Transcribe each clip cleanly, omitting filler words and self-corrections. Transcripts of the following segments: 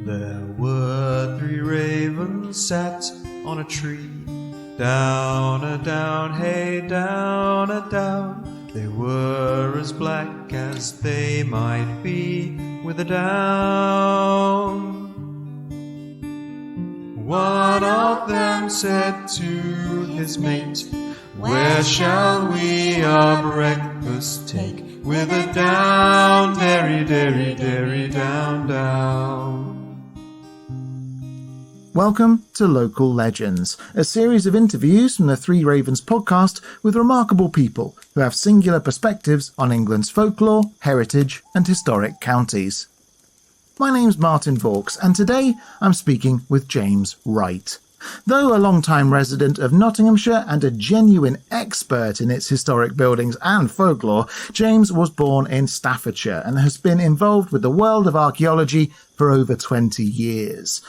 There were 3 ravens sat on a tree. Down a down, hey, down a down. They were as black as they might be with a down. One of them said to his mate, "Where shall we our breakfast take? With a down, derry, derry, derry, down, down." Welcome to Local Legends, a series of interviews from the Three Ravens podcast with remarkable people who have singular perspectives on England's folklore, heritage and historic counties. My name's Martin Vaux, and today I'm speaking with James Wright. Though a long-time resident of Nottinghamshire and a genuine expert in its historic buildings and folklore, James was born in Staffordshire and has been involved with the world of archaeology for over 20 years.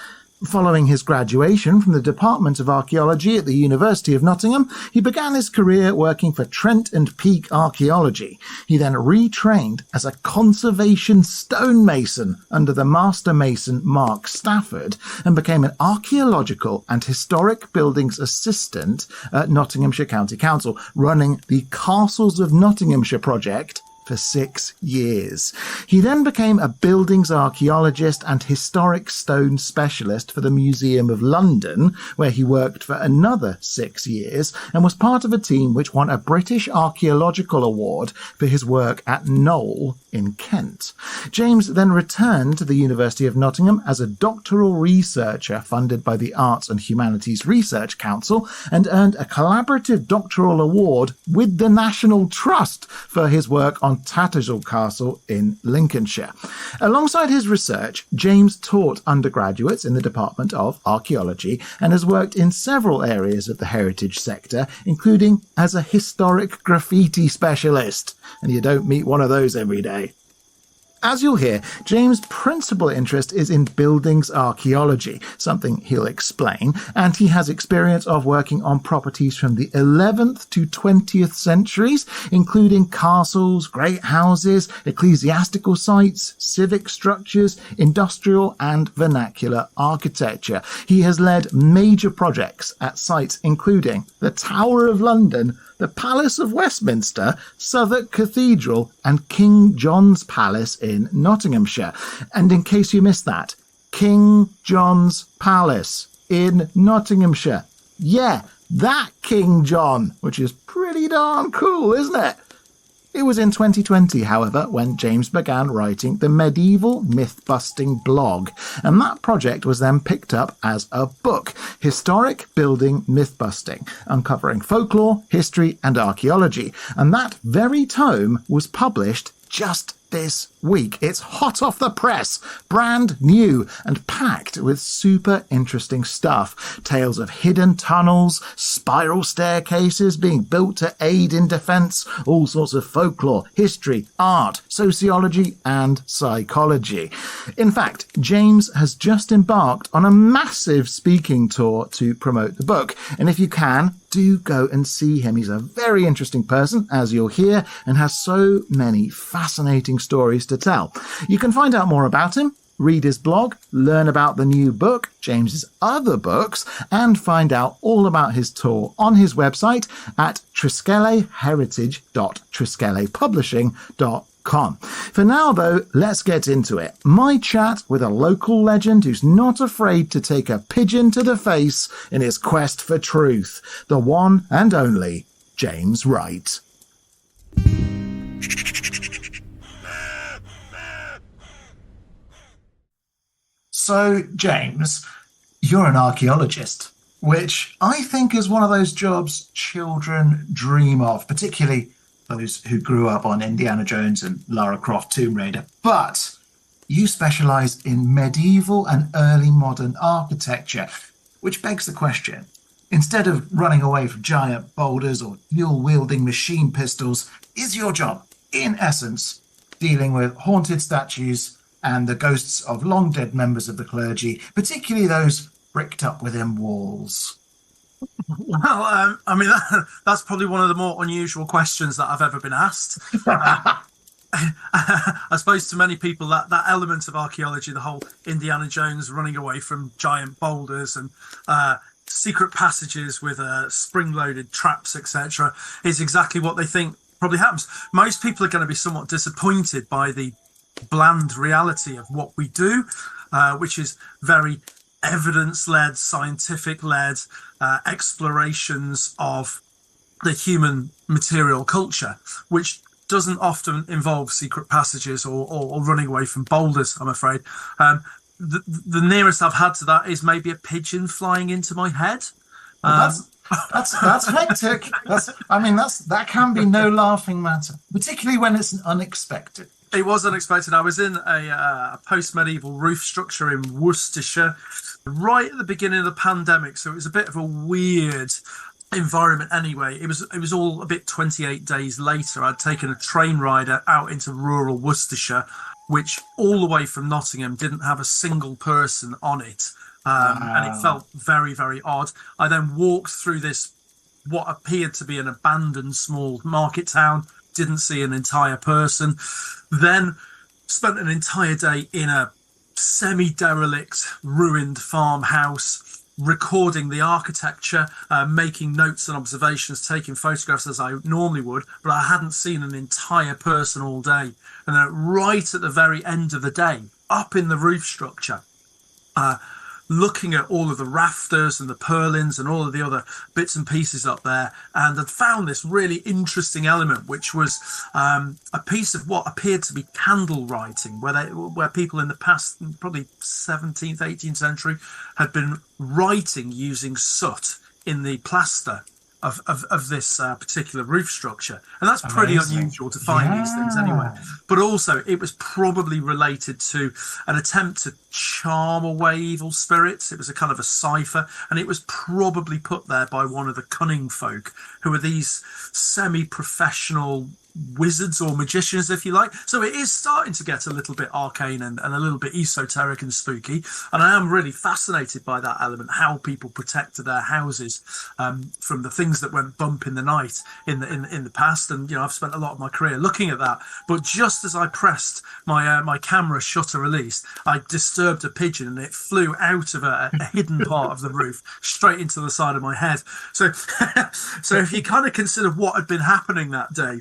Following his graduation from the Department of Archaeology at the University of Nottingham, he began his career working for Trent and Peak Archaeology. He then retrained as a conservation stonemason under the master mason Mark Stafford and became an archaeological and historic buildings assistant at Nottinghamshire County Council, running the Castles of Nottinghamshire project for 6 years. He then became a buildings archaeologist and historic stone specialist for the Museum of London, where he worked for another 6 years and was part of a team which won a British Archaeological Award for his work at Knowle in Kent. James then returned to the University of Nottingham as a doctoral researcher funded by the Arts and Humanities Research Council and earned a collaborative doctoral award with the National Trust for his work on Tattersall Castle in Lincolnshire. Alongside his research, James taught undergraduates in the Department of Archaeology and has worked in several areas of the heritage sector, including as a historic graffiti specialist. And you don't meet one of those every day. As you'll hear, James' principal interest is in buildings archaeology, something he'll explain, and he has experience of working on properties from the 11th to 20th centuries, including castles, great houses, ecclesiastical sites, civic structures, industrial and vernacular architecture. He has led major projects at sites including the Tower of London, the Palace of Westminster, Southwark Cathedral and King John's Palace in Nottinghamshire. And in case you missed that, King John's Palace in Nottinghamshire. Yeah, that King John, which is pretty darn cool, isn't it? It was in 2020, however, when James began writing the medieval myth-busting blog, and that project was then picked up as a book, Historic Building Myth-Busting, uncovering folklore, history and archaeology, and that very tome was published just this week. It's hot off the press, brand new and packed with super interesting stuff. Tales of hidden tunnels, spiral staircases being built to aid in defence, all sorts of folklore, history, art, sociology and psychology. In fact, James has just embarked on a massive speaking tour to promote the book, and if you can, do go and see him. He's a very interesting person, as you'll hear, and has so many fascinating stories to tell. You can find out more about him, read his blog, learn about the new book, James's other books, and find out all about his tour on his website at triskeleheritage.triskelehpublishing.com. For now, though, let's get into it. My chat with a local legend who's not afraid to take a pigeon to the face in his quest for truth, the one and only James Wright. So, James, you're an archaeologist, which I think is one of those jobs children dream of, particularly those who grew up on Indiana Jones and Lara Croft Tomb Raider. But you specialise in medieval and early modern architecture, which begs the question. Instead of running away from giant boulders or dual-wielding machine pistols, is your job, in essence, dealing with haunted statues and the ghosts of long-dead members of the clergy, particularly those bricked up within walls? Well, that's probably one of the more unusual questions that I've ever been asked. I suppose to many people that element of archaeology, the whole Indiana Jones running away from giant boulders and secret passages with spring-loaded traps, etc., is exactly what they think probably happens. Most people are going to be somewhat disappointed by the bland reality of what we do, which is very evidence-led, scientific-led explorations of the human material culture, which doesn't often involve secret passages or running away from boulders, I'm afraid. The nearest I've had to that is maybe a pigeon flying into my head. Well, that's hectic. That can be no laughing matter, particularly when it's unexpected. It was unexpected. I was in a post-medieval roof structure in Worcestershire right at the beginning of the pandemic, so it was a bit of a weird environment anyway. It was all a bit 28 days later. I'd taken a train ride out into rural Worcestershire, which all the way from Nottingham didn't have a single person on it. And it felt very, very odd. I then walked through this, what appeared to be an abandoned small market town, didn't see an entire person, then spent an entire day in a semi-derelict, ruined farmhouse, recording the architecture, making notes and observations, taking photographs as I normally would, but I hadn't seen an entire person all day. And then right at the very end of the day, up in the roof structure, looking at all of the rafters and the purlins and all of the other bits and pieces up there, and had found this really interesting element, which was a piece of what appeared to be candle writing, where people in the past, probably 17th, 18th century, had been writing using soot in the plaster of this particular roof structure. And that's pretty unusual to find these things anywhere. But also, it was probably related to an attempt to charm away evil spirits. It was a kind of a cipher, and it was probably put there by one of the cunning folk, who are these semi-professional wizards or magicians, if you like. So it is starting to get a little bit arcane and a little bit esoteric and spooky, and I am really fascinated by that element, how people protected their houses from the things that went bump in the night in the past. And I've spent a lot of my career looking at that, but just as I pressed my camera shutter release, I disturbed a pigeon and it flew out of a hidden part of the roof straight into the side of my head. So if you kind of consider what had been happening that day,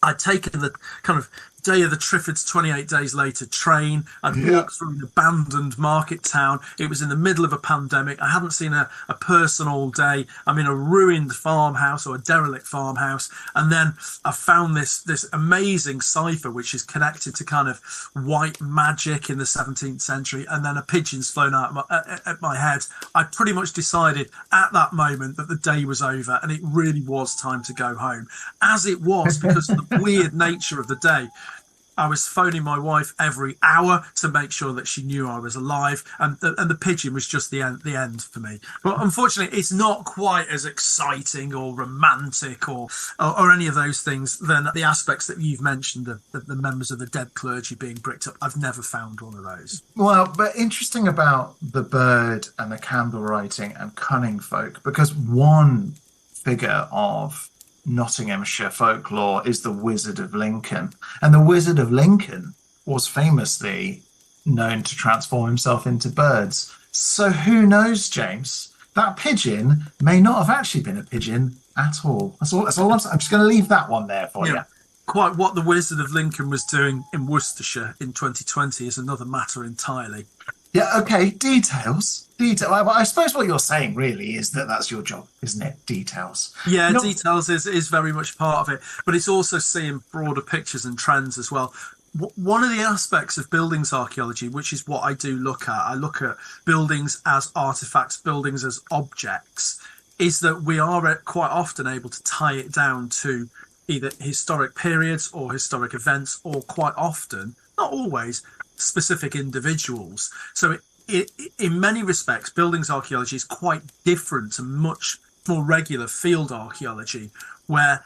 I'd taken the kind of day of the Triffids 28 days later train. I'd walked through an abandoned market town. It was in the middle of a pandemic. I hadn't seen a person all day. I'm in a ruined farmhouse, or a derelict farmhouse. And then I found this amazing cipher, which is connected to kind of white magic in the 17th century. And then a pigeon's flown out at my head. I pretty much decided at that moment that the day was over and it really was time to go home. As it was, because of the weird nature of the day, I was phoning my wife every hour to make sure that she knew I was alive, and the pigeon was just the end for me. But unfortunately, it's not quite as exciting or romantic or any of those things than the aspects that you've mentioned, the members of the dead clergy being bricked up. I've never found one of those. Well, but interesting about the bird and the candle writing and cunning folk, because one figure of Nottinghamshire folklore is the Wizard of Lincoln. And the Wizard of Lincoln was famously known to transform himself into birds. So who knows, James? That pigeon may not have actually been a pigeon at all. That's all I'm saying. I'm just going to leave that one there for you. Quite what the Wizard of Lincoln was doing in Worcestershire in 2020 is another matter entirely. Yeah, okay, details. I suppose what you're saying really is that that's your job, isn't it? Details. Yeah, details is very much part of it, but it's also seeing broader pictures and trends as well. One of the aspects of buildings archaeology, which is what I do look at, I look at buildings as artifacts, buildings as objects, is that we are quite often able to tie it down to either historic periods or historic events, or quite often, not always, specific individuals. So in many respects, buildings archaeology is quite different to much more regular field archaeology, where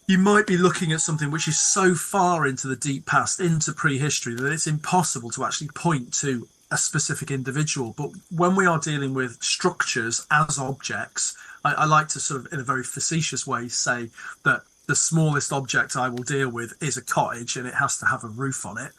you might be looking at something which is so far into the deep past, into prehistory, that it's impossible to actually point to a specific individual. But when we are dealing with structures as objects, I like to sort of, in a very facetious way, say that the smallest object I will deal with is a cottage, and it has to have a roof on it.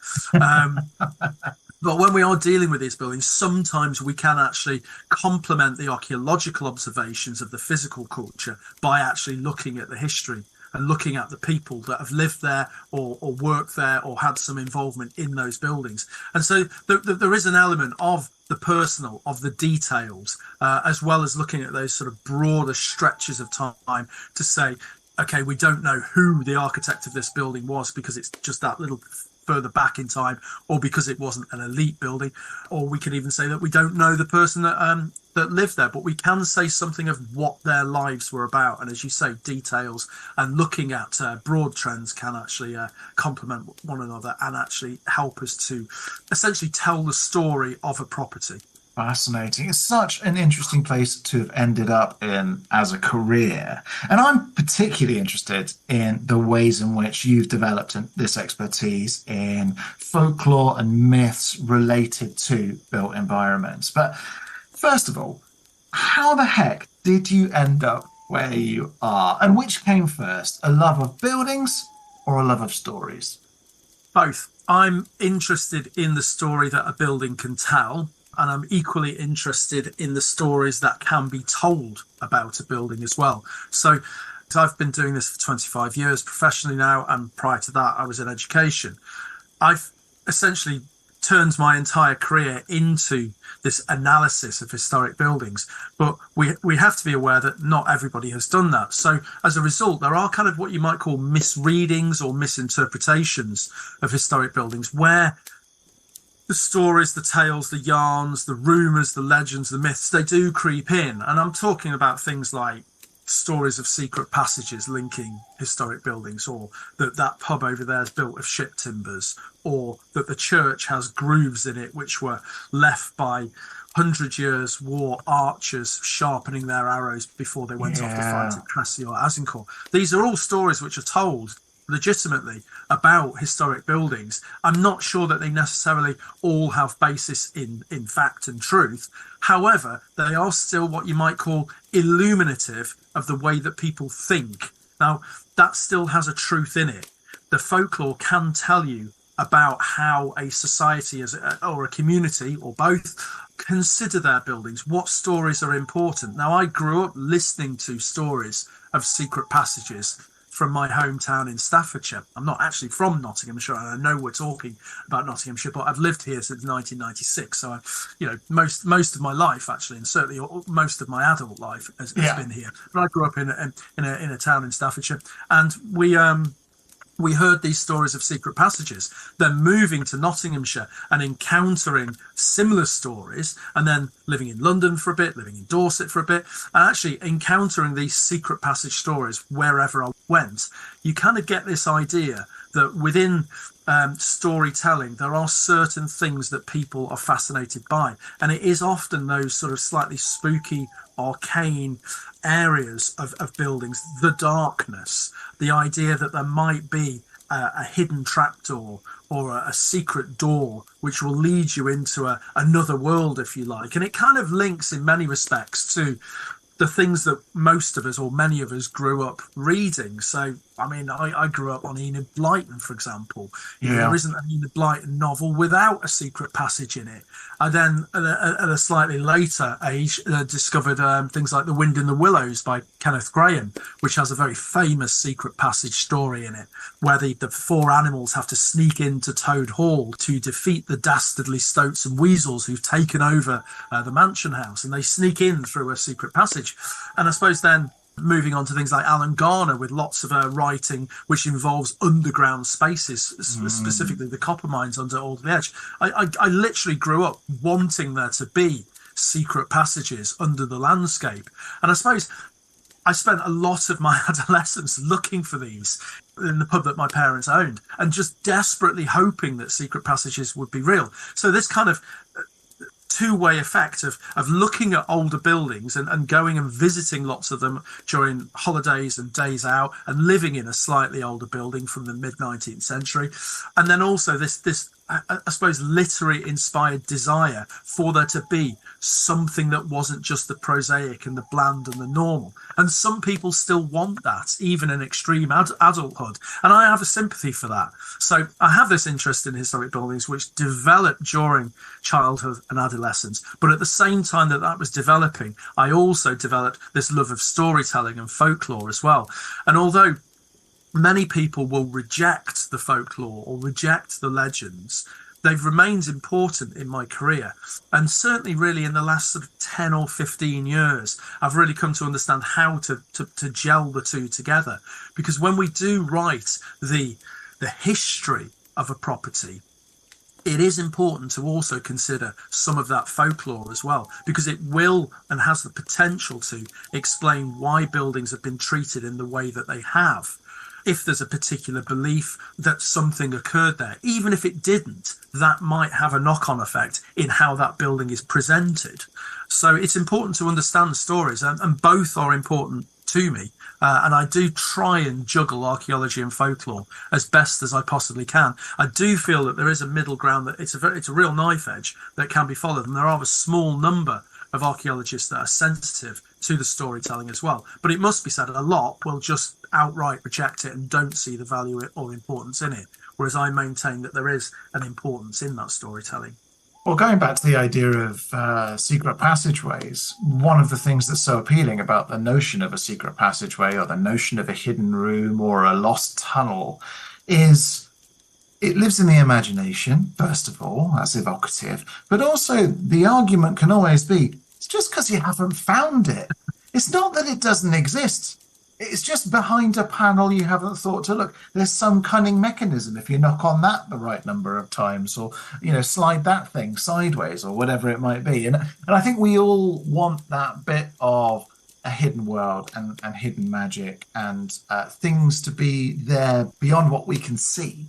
But when we are dealing with these buildings, sometimes we can actually complement the archaeological observations of the physical culture by actually looking at the history and looking at the people that have lived there or worked there or had some involvement in those buildings. And so there is an element of the personal, of the details, as well as looking at those sort of broader stretches of time to say, okay, we don't know who the architect of this building was because it's just that little further back in time, or because it wasn't an elite building, or we can even say that we don't know the person that lived there, but we can say something of what their lives were about. And as you say, details and looking at broad trends can actually complement one another and actually help us to essentially tell the story of a property. Fascinating. It's such an interesting place to have ended up in as a career. And I'm particularly interested in the ways in which you've developed this expertise in folklore and myths related to built environments. But first of all, how the heck did you end up where you are? And which came first, a love of buildings or a love of stories? Both. I'm interested in the story that a building can tell, and I'm equally interested in the stories that can be told about a building as well. So I've been doing this for 25 years professionally now, and prior to that, I was in education. I've essentially turned my entire career into this analysis of historic buildings, but we have to be aware that not everybody has done that. So as a result, there are kind of what you might call misreadings or misinterpretations of historic buildings, where the stories, the tales, the yarns, the rumours, the legends, the myths, they do creep in. And I'm talking about things like stories of secret passages linking historic buildings, or that pub over there is built of ship timbers, or that the church has grooves in it which were left by 100 years war archers sharpening their arrows before they went off to fight at Crécy or Azincourt. These are all stories which are told legitimately about historic buildings. I'm not sure that they necessarily all have basis in fact and truth. However, they are still what you might call illuminative of the way that people think. Now, that still has a truth in it. The folklore can tell you about how a society or a community or both consider their buildings, what stories are important. Now, I grew up listening to stories of secret passages from my hometown in Staffordshire. I'm not actually from Nottinghamshire, and I know we're talking about Nottinghamshire, but I've lived here since 1996. So, most of my life actually, and certainly most of my adult life has been here. But I grew up in a town in Staffordshire, and we heard these stories of secret passages, then moving to Nottinghamshire and encountering similar stories, and then living in London for a bit, living in Dorset for a bit, and actually encountering these secret passage stories wherever I went. You kind of get this idea that within storytelling, there are certain things that people are fascinated by. And it is often those sort of slightly spooky, arcane areas of buildings, the darkness, the idea that there might be a hidden trapdoor or a secret door which will lead you into another world, if you like. And it kind of links in many respects to the things that most of us or many of us grew up reading. So, I mean, I grew up on Enid Blyton, for example. There isn't an Enid Blyton novel without a secret passage in it. I then, at a slightly later age, discovered things like The Wind in the Willows by Kenneth Grahame, which has a very famous secret passage story in it, where the four animals have to sneak into Toad Hall to defeat the dastardly Stoats and Weasels who've taken over the mansion house, and they sneak in through a secret passage. And I suppose then moving on to things like Alan Garner with lots of writing which involves underground spaces, specifically the copper mines under Alderley Edge. I literally grew up wanting there to be secret passages under the landscape. And I suppose I spent a lot of my adolescence looking for these in the pub that my parents owned and just desperately hoping that secret passages would be real. So this kind of two-way effect of looking at older buildings and going and visiting lots of them during holidays and days out and living in a slightly older building from the mid-19th century. And then also this I suppose, literary inspired desire for there to be something that wasn't just the prosaic and the bland and the normal. And some people still want that, even in extreme adulthood. And I have a sympathy for that. So I have this interest in historic buildings, which developed during childhood and adolescence. But at the same time that was developing, I also developed this love of storytelling and folklore as well. And although many people will reject the folklore or reject the legends, they've remained important in my career. And certainly really in the last sort of 10 or 15 years, I've really come to understand how to gel the two together. Because when we do write the history of a property, it is important to also consider some of that folklore as well, because it will and has the potential to explain why buildings have been treated in the way that they have. If there's a particular belief that something occurred there, even if it didn't, that might have a knock-on effect in how that building is presented. So it's important to understand stories, and both are important to me. And I do try and juggle archaeology and folklore as best as I possibly can. I do feel that there is a middle ground, that it's a real knife edge that can be followed, and there are a small number of archaeologists that are sensitive to the storytelling as well. But it must be said, a lot will just outright reject it and don't see the value or importance in it, whereas I maintain that there is an importance in that storytelling. Well, going back to the idea of secret passageways, one of the things that's so appealing about the notion of a secret passageway or the notion of a hidden room or a lost tunnel is it lives in the imagination, first of all, that's evocative, but also the argument can always be, it's just because you haven't found it. It's not that it doesn't exist. It's just behind a panel you haven't thought to look. There's some cunning mechanism if you knock on that the right number of times, or slide that thing sideways or whatever it might be. And I think we all want that bit of a hidden world and hidden magic and things to be there beyond what we can see.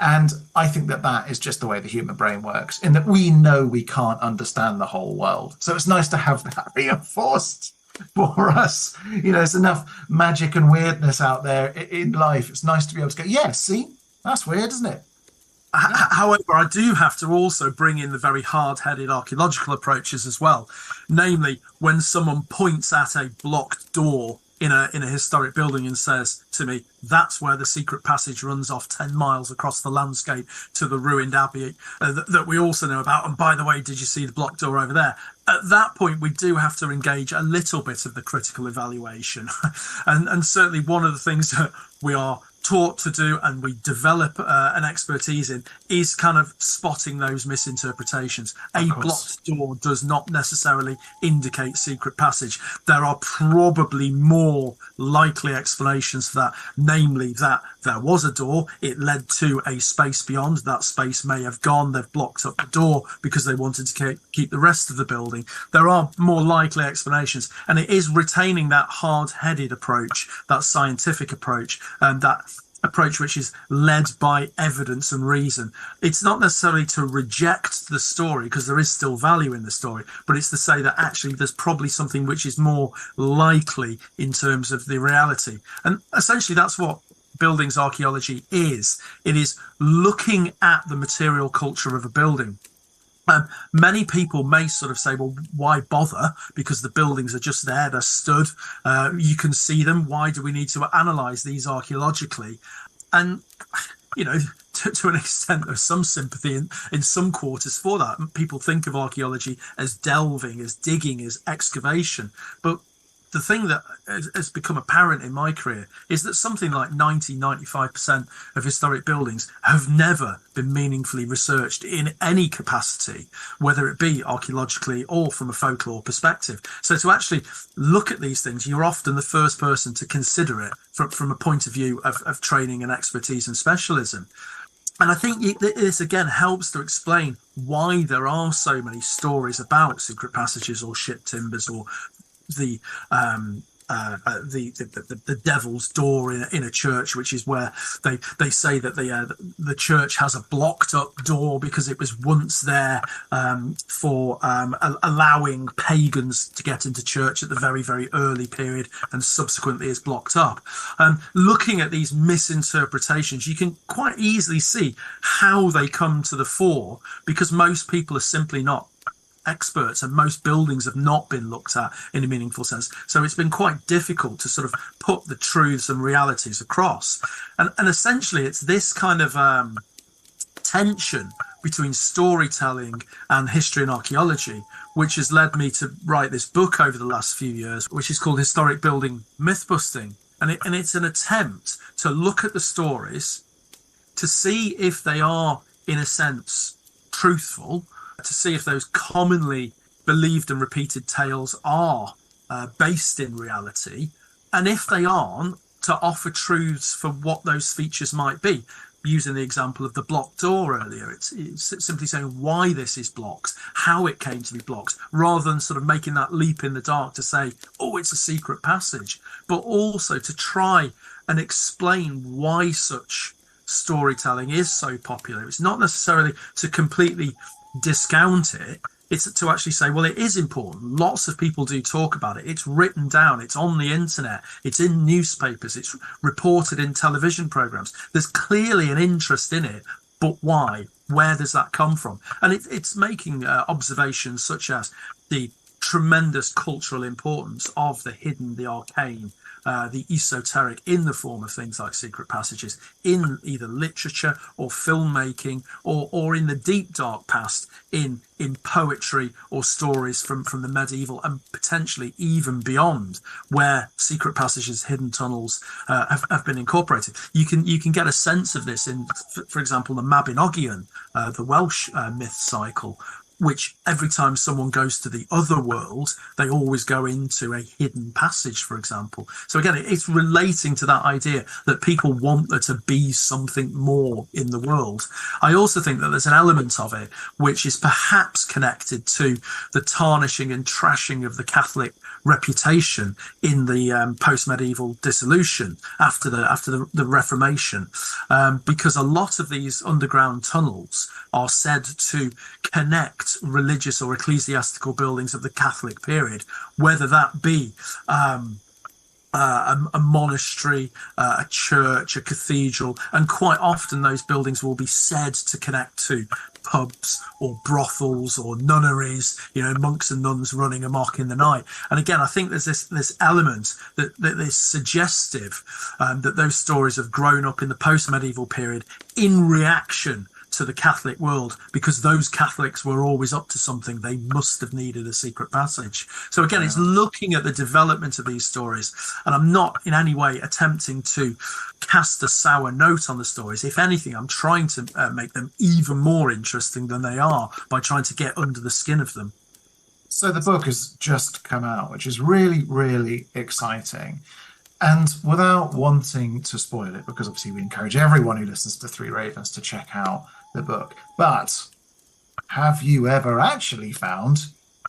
And I think that is just the way the human brain works, in that we know we can't understand the whole world. So it's nice to have that reinforced for us. There's enough magic and weirdness out there in life. It's nice to be able to go, yeah, see, that's weird, isn't it? However, I do have to also bring in the very hard-headed archaeological approaches as well. Namely, when someone points at a blocked door in a historic building and says to me, that's where the secret passage runs off 10 miles across the landscape to the ruined abbey that we also know about. And by the way, did you see the blocked door over there? At that point, we do have to engage a little bit of the critical evaluation. and certainly one of the things that we are taught to do and we develop an expertise in is kind of spotting those misinterpretations. A blocked door does not necessarily indicate secret passage. There are probably more likely explanations for that, namely that there was a door, it led to a space beyond, that space may have gone, they've blocked up the door because they wanted to keep the rest of the building. There are more likely explanations, and it is retaining that hard-headed approach, that scientific approach, and that approach which is led by evidence and reason. It's not necessarily to reject the story, because there is still value in the story, but it's to say that actually there's probably something which is more likely in terms of the reality. And essentially that's what buildings archaeology is. It is looking at the material culture of a building. Many people may sort of say, well, why bother? Because the buildings are just there, they're stood, you can see them. Why do we need to analyse these archaeologically? And, to an extent, there's some sympathy in some quarters for that. People think of archaeology as delving, as digging, as excavation. But the thing that has become apparent in my career is that something like 95% of historic buildings have never been meaningfully researched in any capacity, whether it be archaeologically or from a folklore perspective. So to actually look at these things, you're often the first person to consider it from a point of view of training and expertise and specialism. And I think this, again, helps to explain why there are so many stories about secret passages or ship timbers or the devil's door in a church, which is where they say that the church has a blocked up door because it was once there for allowing pagans to get into church at the very, very early period, and subsequently is blocked up. Looking at these misinterpretations, you can quite easily see how they come to the fore, because most people are simply not experts, and most buildings have not been looked at in a meaningful sense. So it's been quite difficult to sort of put the truths and realities across. And essentially, it's this kind of tension between storytelling and history and archaeology, which has led me to write this book over the last few years, which is called Historic Building Mythbusting. And it's an attempt to look at the stories, to see if they are, in a sense, truthful, to see if those commonly believed and repeated tales are based in reality, and if they aren't, to offer truths for what those features might be. Using the example of the blocked door earlier, it's simply saying why this is blocked, how it came to be blocked, rather than sort of making that leap in the dark to say, oh, it's a secret passage, but also to try and explain why such storytelling is so popular. It's not necessarily to completely discount it. It's to actually say, well, it is important. Lots of people do talk about it. It's written down. It's on the internet. It's in newspapers. It's reported in television programs. There's clearly an interest in it, but why? Where does that come from? And it's making observations such as the tremendous cultural importance of the hidden, the arcane, the esoteric in the form of things like secret passages in either literature or filmmaking or in the deep dark past in poetry or stories from the medieval and potentially even beyond, where secret passages, hidden tunnels have been incorporated. You can get a sense of this in, for example, the Mabinogion, the Welsh myth cycle, which every time someone goes to the other world, they always go into a hidden passage, for example. So again, it's relating to that idea that people want there to be something more in the world. I also think that there's an element of it which is perhaps connected to the tarnishing and trashing of the Catholic reputation in the post-medieval dissolution after the Reformation, because a lot of these underground tunnels are said to connect religious or ecclesiastical buildings of the Catholic period, whether that be a monastery, a church, a cathedral, and quite often those buildings will be said to connect to pubs or brothels or nunneries, monks and nuns running amok in the night. And again, I think there's this element that is suggestive that those stories have grown up in the post-medieval period in reaction to the Catholic world, because those Catholics were always up to something. They must have needed a secret passage. So again, it's looking at the development of these stories, and I'm not in any way attempting to cast a sour note on the stories. If anything, I'm trying to make them even more interesting than they are by trying to get under the skin of them. So the book has just come out, which is really, really exciting. And without wanting to spoil it, because obviously we encourage everyone who listens to Three Ravens to check out the book, but have you ever actually found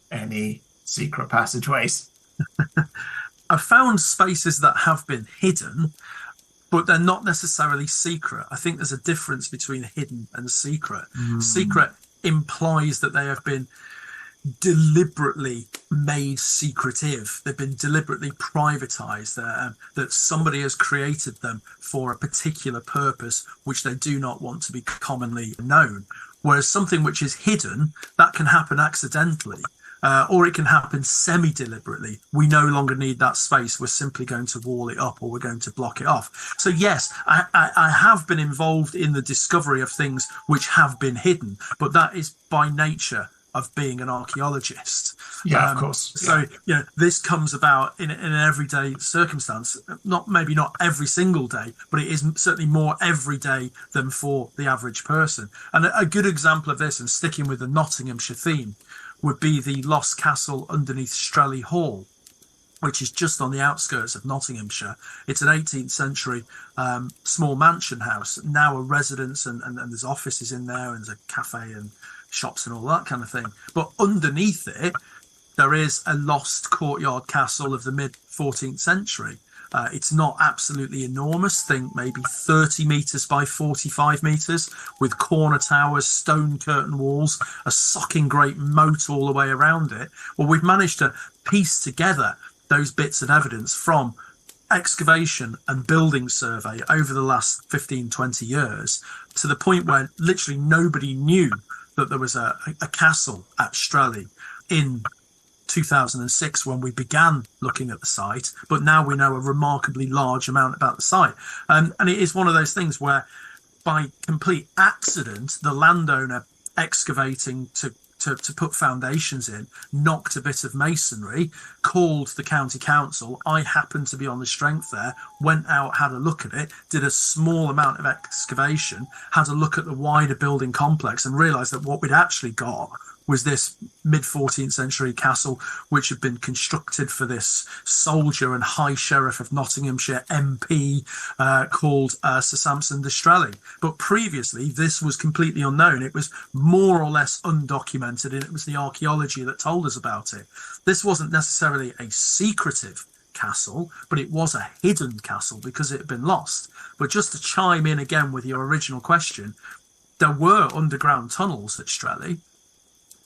any secret passageways? I've found spaces that have been hidden, but they're not necessarily secret. I think there's a difference between hidden and secret. Secret implies that they have been deliberately made secretive. They've been deliberately privatized, that somebody has created them for a particular purpose which they do not want to be commonly known. Whereas something which is hidden, that can happen accidentally, or it can happen semi-deliberately. We no longer need that space. We're simply going to wall it up, or we're going to block it off. So yes, I have been involved in the discovery of things which have been hidden, but that is by nature of being an archaeologist. Of course. So this comes about in an everyday circumstance, maybe not every single day, but it is certainly more every day than for the average person. And a good example of this, and sticking with the Nottinghamshire theme, would be the Lost Castle underneath Strelly Hall, which is just on the outskirts of Nottinghamshire. It's an 18th century small mansion house, now a residence, and there's offices in there, and there's a cafe and shops and all that kind of thing. But underneath it, there is a lost courtyard castle of the mid 14th century. It's not absolutely enormous, think maybe 30 metres by 45 metres, with corner towers, stone curtain walls, a socking great moat all the way around it. Well, we've managed to piece together those bits of evidence from excavation and building survey over the last 15, 20 years, to the point where literally nobody knew that there was a castle at Strelly. in 2006 when we began looking at the site, but now we know a remarkably large amount about the site. And it is one of those things where, by complete accident, the landowner excavating to put foundations in knocked a bit of masonry, called the county council. I happened to be on the strength there, went out, had a look at it, did a small amount of excavation, had a look at the wider building complex, and realised that what we'd actually got was this mid-14th century castle, which had been constructed for this soldier and High Sheriff of Nottinghamshire MP called Sir Sampson D'Estrelli. But previously, this was completely unknown. It was more or less undocumented, and it was the archaeology that told us about it. This wasn't necessarily a secretive castle, but it was a hidden castle because it had been lost. But just to chime in again with your original question, there were underground tunnels at Strelly.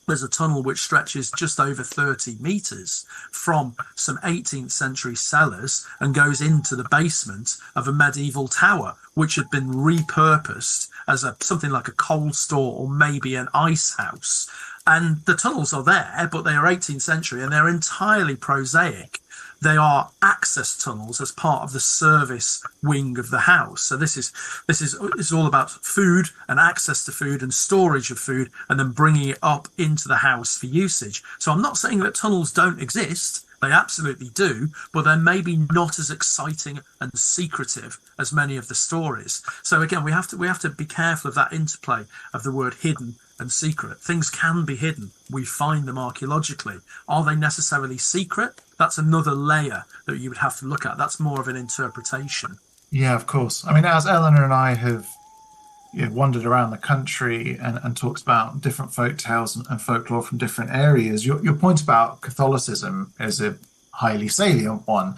There's a tunnel which stretches just over 30 metres from some 18th century cellars and goes into the basement of a medieval tower, which had been repurposed as something like a coal store or maybe an ice house. And the tunnels are there, but they are 18th century and they're entirely prosaic. They are access tunnels as part of the service wing of the house. So this is all about food and access to food and storage of food, and then bringing it up into the house for usage. So I'm not saying that tunnels don't exist. They absolutely do, but they're maybe not as exciting and secretive as many of the stories. So again, we have to be careful of that interplay of the word hidden and secret. Things can be hidden. We find them archaeologically. Are they necessarily secret? That's another layer that you would have to look at. That's more of an interpretation. Yeah, of course. I mean, as Eleanor and I have wandered around the country and talked about different folk tales and folklore from different areas, your point about Catholicism is a highly salient one.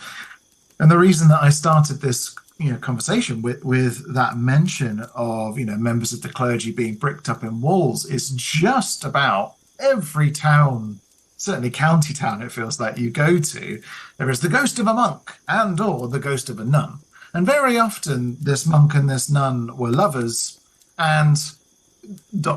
And the reason that I started this conversation with that mention of members of the clergy being bricked up in walls is just about every town, certainly county town, it feels like you go to, there is the ghost of a monk and or the ghost of a nun. And very often this monk and this nun were lovers, and ... they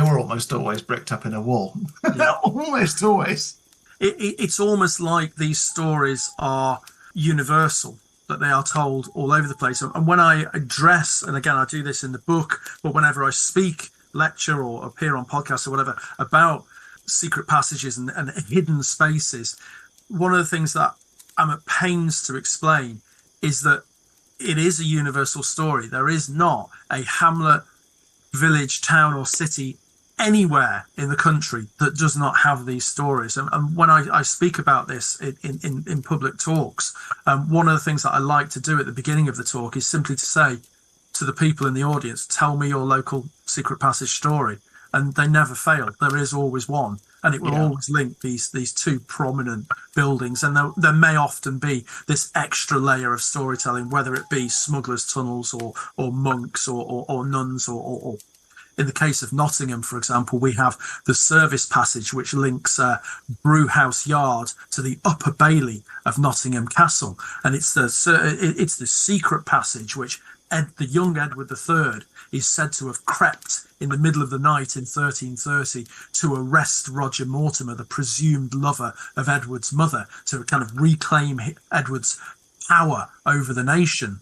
were almost always bricked up in a wall. Yeah. Almost always. It's almost like these stories are universal, that they are told all over the place. And when I address, and again, I do this in the book, but whenever I speak, lecture, or appear on podcasts or whatever about secret passages and hidden spaces, one of the things that I'm at pains to explain is that it is a universal story. There is not a hamlet, village, town, or city anywhere in the country that does not have these stories. And when I speak about this in public talks, one of the things that I like to do at the beginning of the talk is simply to say to the people in the audience, tell me your local secret passage story. And they never fail. There is always one. And it will always link these two prominent buildings. And there may often be this extra layer of storytelling, whether it be smugglers' tunnels or monks or nuns or in the case of Nottingham, for example, we have the service passage, which links Brewhouse Yard to the Upper Bailey of Nottingham Castle. And it's the secret passage which the young Edward III is said to have crept in the middle of the night in 1330 to arrest Roger Mortimer, the presumed lover of Edward's mother, to kind of reclaim Edward's power over the nation.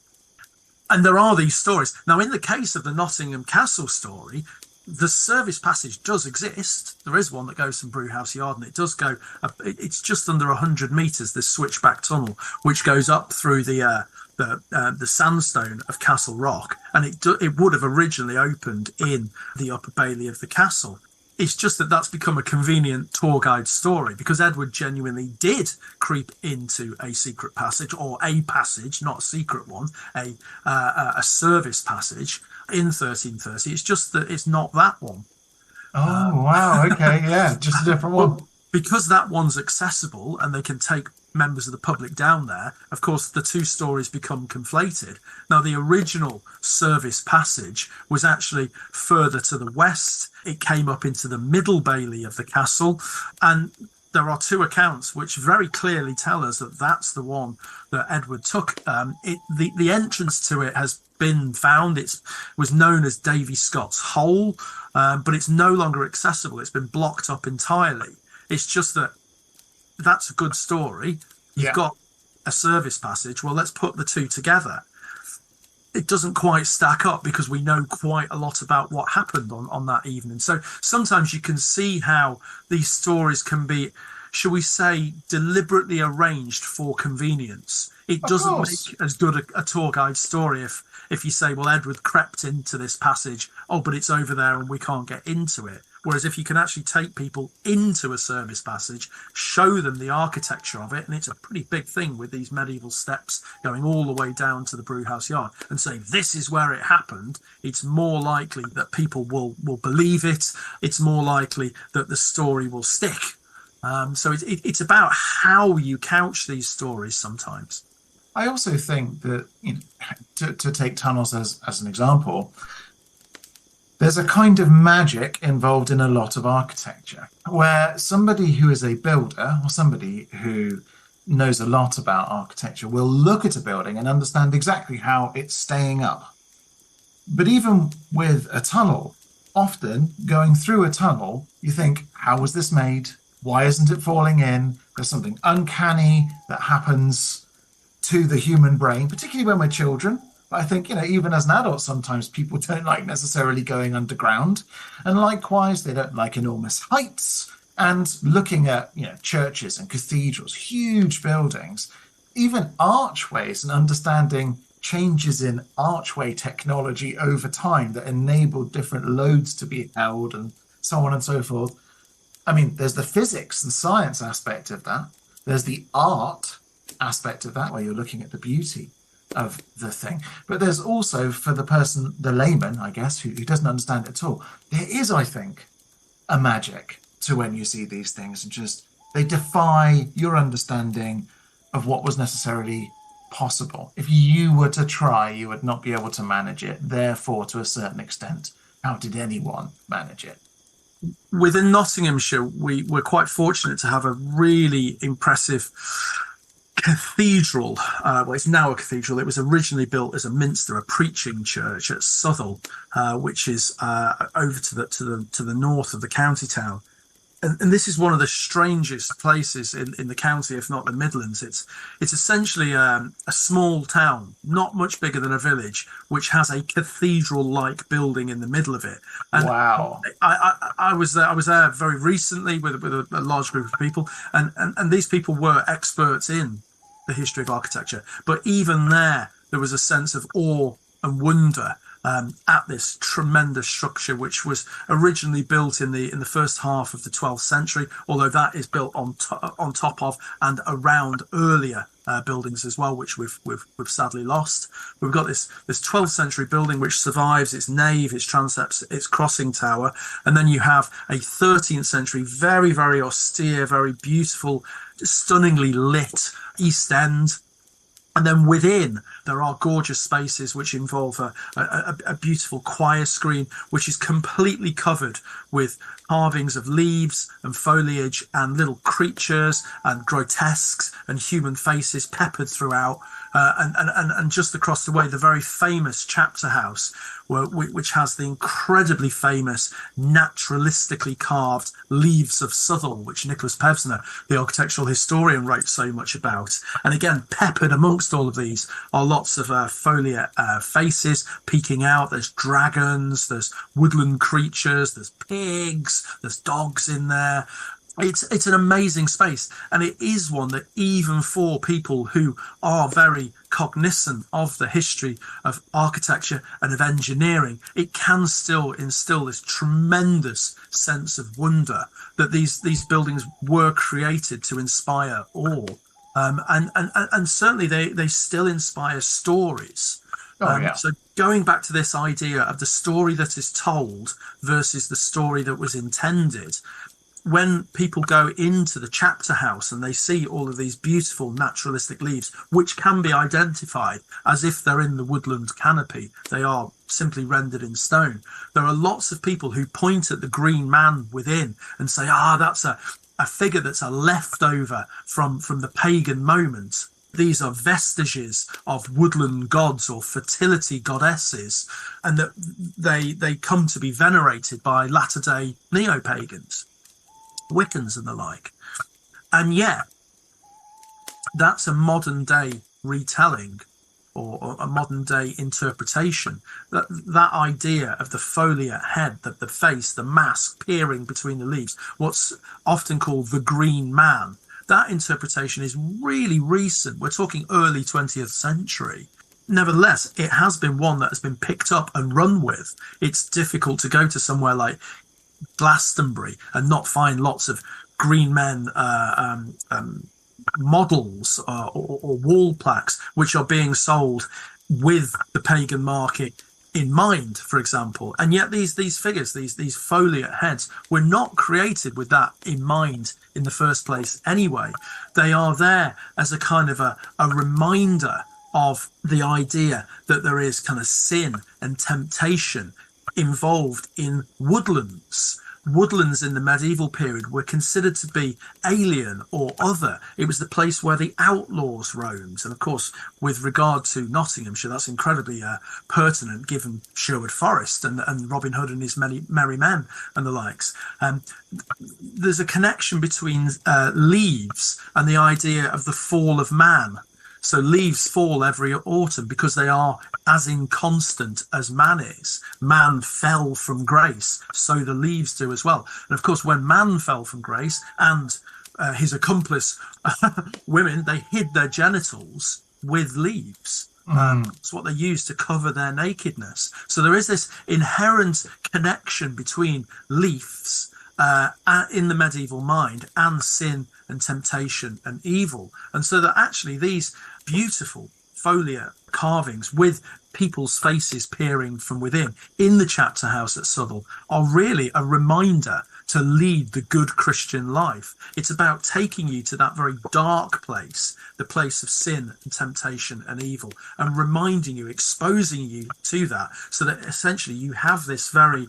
And there are these stories. Now, in the case of the Nottingham Castle story, the service passage does exist. There is one that goes from Brewhouse Yard, and it does go. It's just under 100 metres. This switchback tunnel, which goes up through the sandstone of Castle Rock, and it would have originally opened in the Upper Bailey of the castle. It's just that that's become a convenient tour guide story, because Edward genuinely did creep into a secret passage, or a passage, not a secret one, a service passage in 1330. It's just that it's not that one. Oh, wow. Okay. Yeah. Just a different one. Because that one's accessible and they can take members of the public down there, of course, the two stories become conflated. Now, the original service passage was actually further to the west. It came up into the Middle Bailey of the castle, and there are two accounts which very clearly tell us that that's the one that Edward took. The entrance to it has been found. It was known as Davy Scott's Hole, but it's no longer accessible. It's been blocked up entirely. It's just that that's a good story. You've got a service passage. Well, let's put the two together. It doesn't quite stack up because we know quite a lot about what happened on that evening. So sometimes you can see how these stories can be, shall we say, deliberately arranged for convenience. It doesn't make as good a tour guide story if you say, well, Edward crept into this passage, but it's over there and we can't get into it. Whereas if you can actually take people into a service passage, show them the architecture of it, and it's a pretty big thing with these medieval steps going all the way down to the brewhouse yard, and say this is where it happened, it's more likely that people will believe it. It's more likely that the story will stick. So it's about how you couch these stories sometimes. I also think that, to take tunnels as an example, there's a kind of magic involved in a lot of architecture where somebody who is a builder or somebody who knows a lot about architecture will look at a building and understand exactly how it's staying up. But even with a tunnel, often going through a tunnel, you think, how was this made? Why isn't it falling in? There's something uncanny that happens to the human brain, particularly when we're children. I think, even as an adult, sometimes people don't like necessarily going underground. And likewise, they don't like enormous heights. And looking at, churches and cathedrals, huge buildings, even archways, and understanding changes in archway technology over time that enable different loads to be held and so on and so forth. I mean, there's the physics and science aspect of that. There's the art aspect of that, where you're looking at the beauty of the thing. But there's also, for the person, the layman, I guess, who doesn't understand it at all, there is, I think, a magic to when you see these things, and just they defy your understanding of what was necessarily possible. If you were to try, you would not be able to manage it. Therefore, to a certain extent, how did anyone manage it? Within Nottinghamshire, we're quite fortunate to have a really impressive cathedral. Well, it's now a cathedral. It was originally built as a minster, a preaching church at Southall, which is over to the north of the county town. And this is one of the strangest places in the county, if not the Midlands. It's essentially a small town, not much bigger than a village, which has a cathedral-like building in the middle of it. And wow! I was there very recently with a large group of people, and these people were experts in the history of architecture. But even there was a sense of awe and wonder at this tremendous structure, which was originally built in the first half of the 12th century, although that is built on top of and around earlier buildings as well, which we've sadly lost. We've got this 12th century building which survives, its nave, its transepts, its crossing tower, and then you have a 13th century, very, very austere, very beautiful, stunningly lit East End. And then within, there are gorgeous spaces which involve a beautiful choir screen, which is completely covered with carvings of leaves and foliage and little creatures and grotesques and human faces peppered throughout. And just across the way, the very famous chapter house, which has the incredibly famous naturalistically carved leaves of Southall, which Nicholas Pevsner, the architectural historian, wrote so much about. And again, peppered amongst all of these are lots of foliate faces peeking out. There's dragons, there's woodland creatures, there's pigs, there's dogs in there. It's an amazing space, and it is one that even for people who are very cognizant of the history of architecture and of engineering, it can still instill this tremendous sense of wonder that these buildings were created to inspire awe, and certainly they still inspire stories. So going back to this idea of the story that is told versus the story that was intended, when people go into the chapter house and they see all of these beautiful naturalistic leaves, which can be identified as if they're in the woodland canopy, they are simply rendered in stone. There are lots of people who point at the green man within and say, that's a a figure that's a leftover from the pagan moment. These are vestiges of woodland gods or fertility goddesses, and that they come to be venerated by latter-day neo-pagans, Wiccans and the like. And yet, that's a modern-day retelling or a modern-day interpretation. That idea of the foliate head, the face, the mask peering between the leaves, what's often called the green man, that interpretation is really recent. We're talking early 20th century. Nevertheless, it has been one that has been picked up and run with. It's difficult to go to somewhere like Glastonbury and not find lots of green men models or wall plaques which are being sold with the pagan market in mind, for example. And yet these figures, these foliate heads, were not created with that in mind in the first place anyway. They are there as a kind of a reminder of the idea that there is kind of sin and temptation involved in woodlands. Woodlands in the medieval period were considered to be alien or other. It was the place where the outlaws roamed. And of course, with regard to Nottinghamshire, that's incredibly pertinent given Sherwood Forest and Robin Hood and his many merry men and the likes. There's a connection between leaves and the idea of the fall of man. So leaves fall every autumn because they are as inconstant as man is. Man fell from grace, so the leaves do as well. And of course, when man fell from grace and his accomplice women, they hid their genitals with leaves. It's what they used to cover their nakedness. So there is this inherent connection between leaves in the medieval mind and sin and temptation and evil. And so that actually these beautiful foliate carvings with people's faces peering from within in the chapter house at Southwell are really a reminder to lead the good Christian life. It's about taking you to that very dark place, the place of sin and temptation and evil, and reminding you, exposing you to that, so that essentially you have this very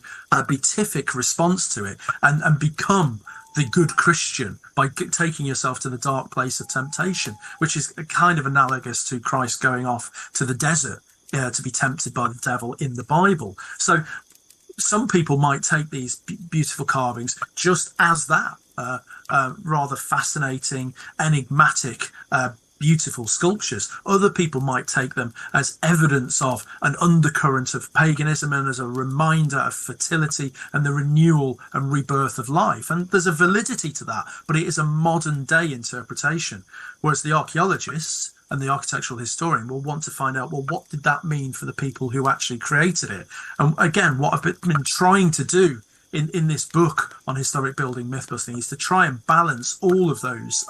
beatific response to it and become the good Christian by taking yourself to the dark place of temptation, which is kind of analogous to Christ going off to the desert to be tempted by the devil in the Bible. So some people might take these beautiful carvings just as that, rather fascinating, enigmatic, beautiful sculptures. Other people might take them as evidence of an undercurrent of paganism and as a reminder of fertility and the renewal and rebirth of life. And there's a validity to that, but it is a modern day interpretation. Whereas the archaeologists and the architectural historian will want to find out, well, what did that mean for the people who actually created it? And again, what I've been trying to do in this book on historic building myth-busting is to try and balance all of those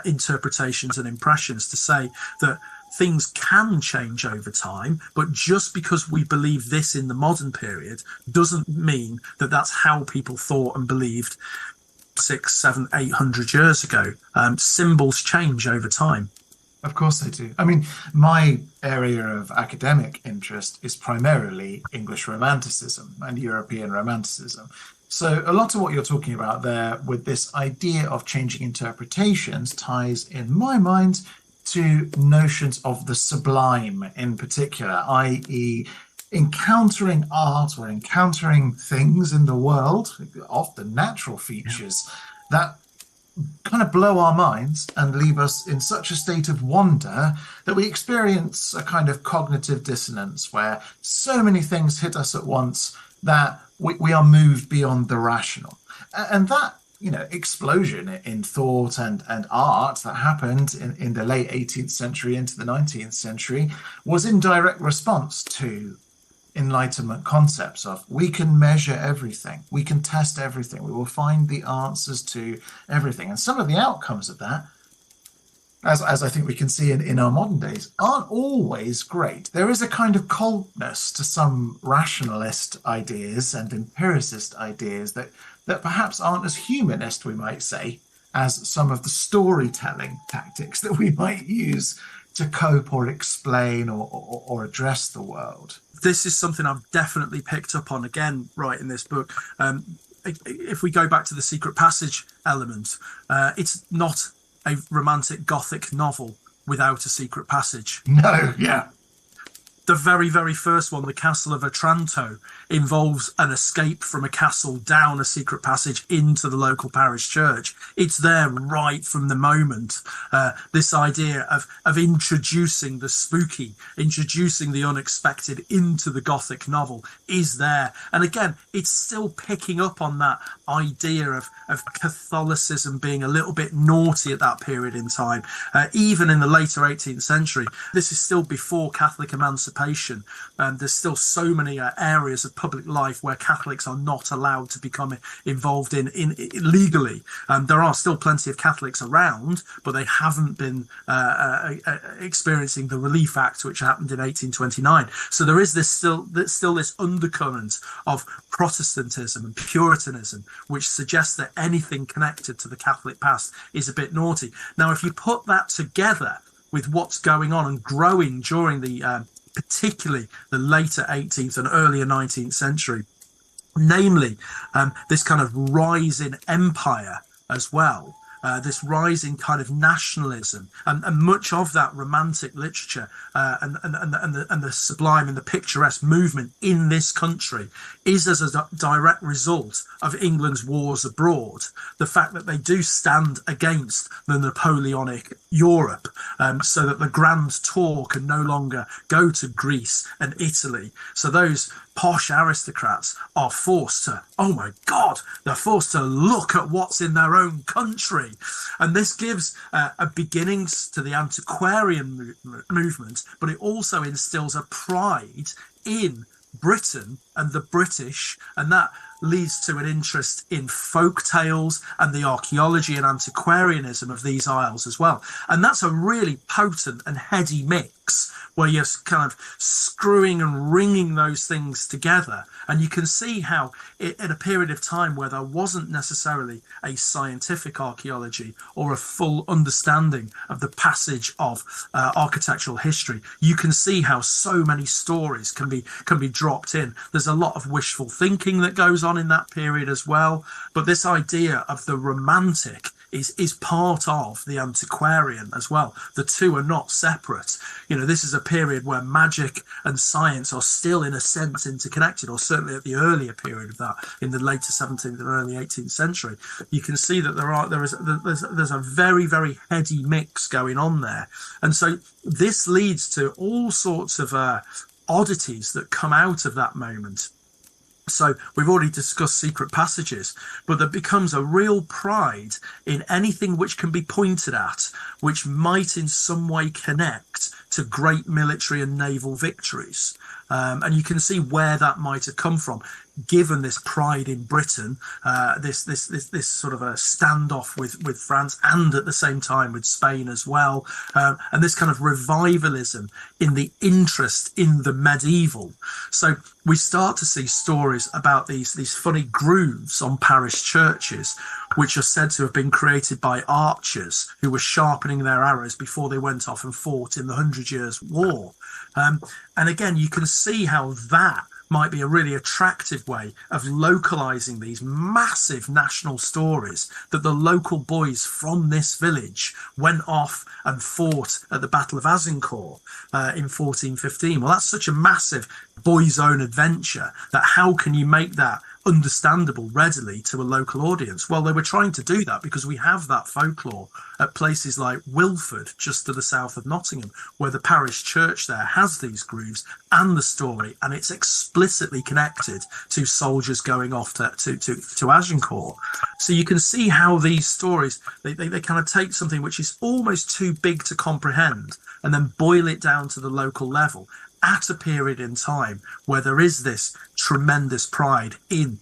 interpretations and impressions to say that things can change over time, but just because we believe this in the modern period doesn't mean that that's how people thought and believed 600, 700, 800 years ago. Symbols change over time. Of course they do. I mean, my area of academic interest is primarily English Romanticism and European Romanticism. So a lot of what you're talking about there with this idea of changing interpretations ties, in my mind, to notions of the sublime in particular, i.e., encountering art or encountering things in the world, often natural features, that kind of blow our minds and leave us in such a state of wonder that we experience a kind of cognitive dissonance where so many things hit us at once that we are moved beyond the rational. And that, you know, explosion in thought and art that happened in the late 18th century into the 19th century was in direct response to Enlightenment concepts of we can measure everything, we can test everything, we will find the answers to everything. And some of the outcomes of that, as I think we can see in our modern days, aren't always great. There is a kind of coldness to some rationalist ideas and empiricist ideas that perhaps aren't as humanist, we might say, as some of the storytelling tactics that we might use to cope or explain or address the world. This is something I've definitely picked up on again, right, in this book. if we go back to the secret passage element, it's not a romantic Gothic novel without a secret passage. No, yeah. The very, very first one, The Castle of Otranto, involves an escape from a castle down a secret passage into the local parish church. It's there right from the moment. This idea of introducing the spooky, introducing the unexpected into the Gothic novel is there. And again, it's still picking up on that idea of Catholicism being a little bit naughty at that period in time. Even in the later 18th century, this is still before Catholic emancipation. There's still so many areas of public life where Catholics are not allowed to become involved in legally. There are still plenty of Catholics around, but they haven't been experiencing the Relief Act, which happened in 1829. So there is still this undercurrent of Protestantism and Puritanism, which suggests that anything connected to the Catholic past is a bit naughty. Now, if you put that together with what's going on and growing during the particularly the later 18th and earlier 19th century, namely this kind of rise in empire as well, this rising kind of nationalism, and much of that romantic literature and the sublime and the picturesque movement in this country is as a direct result of England's wars abroad. The fact that they do stand against the Napoleonic Europe, so that the Grand Tour can no longer go to Greece and Italy. So those posh aristocrats are forced to, oh my God, they're forced to look at what's in their own country. And this gives a beginnings to the antiquarian movement, but it also instills a pride in Britain and the British, and that leads to an interest in folk tales and the archaeology and antiquarianism of these isles as well. And that's a really potent and heady mix where you're kind of screwing and wringing those things together. And you can see how in a period of time where there wasn't necessarily a scientific archaeology or a full understanding of the passage of architectural history, you can see how so many stories can be dropped in. There's a lot of wishful thinking that goes on in that period as well. But this idea of the romantic is part of the antiquarian as well. The two are not separate. You know, this is a period where magic and science are still in a sense interconnected, or certainly at the earlier period of that, in the later 17th and early 18th century. You can see that there's a very, very heady mix going on there. And so this leads to all sorts of oddities that come out of that moment. So we've already discussed secret passages, but there becomes a real pride in anything which can be pointed at, which might in some way connect to great military and naval victories. And you can see where that might have come from, given this pride in Britain, this sort of a standoff with France, and at the same time with Spain as well, and this kind of revivalism in the interest in the medieval. So we start to see stories about these funny grooves on parish churches, which are said to have been created by archers who were sharpening their arrows before they went off and fought in the 100 Years' War. And again, you can see how that might be a really attractive way of localizing these massive national stories, that the local boys from this village went off and fought at the Battle of Azincourt in 1415. Well, that's such a massive boys' own adventure that how can you make that understandable readily to a local audience? Well, they were trying to do that because we have that folklore at places like Wilford, just to the south of Nottingham, where the parish church there has these grooves and the story, and it's explicitly connected to soldiers going off to Agincourt. So you can see how these stories, they kind of take something which is almost too big to comprehend and then boil it down to the local level at a period in time where there is this tremendous pride in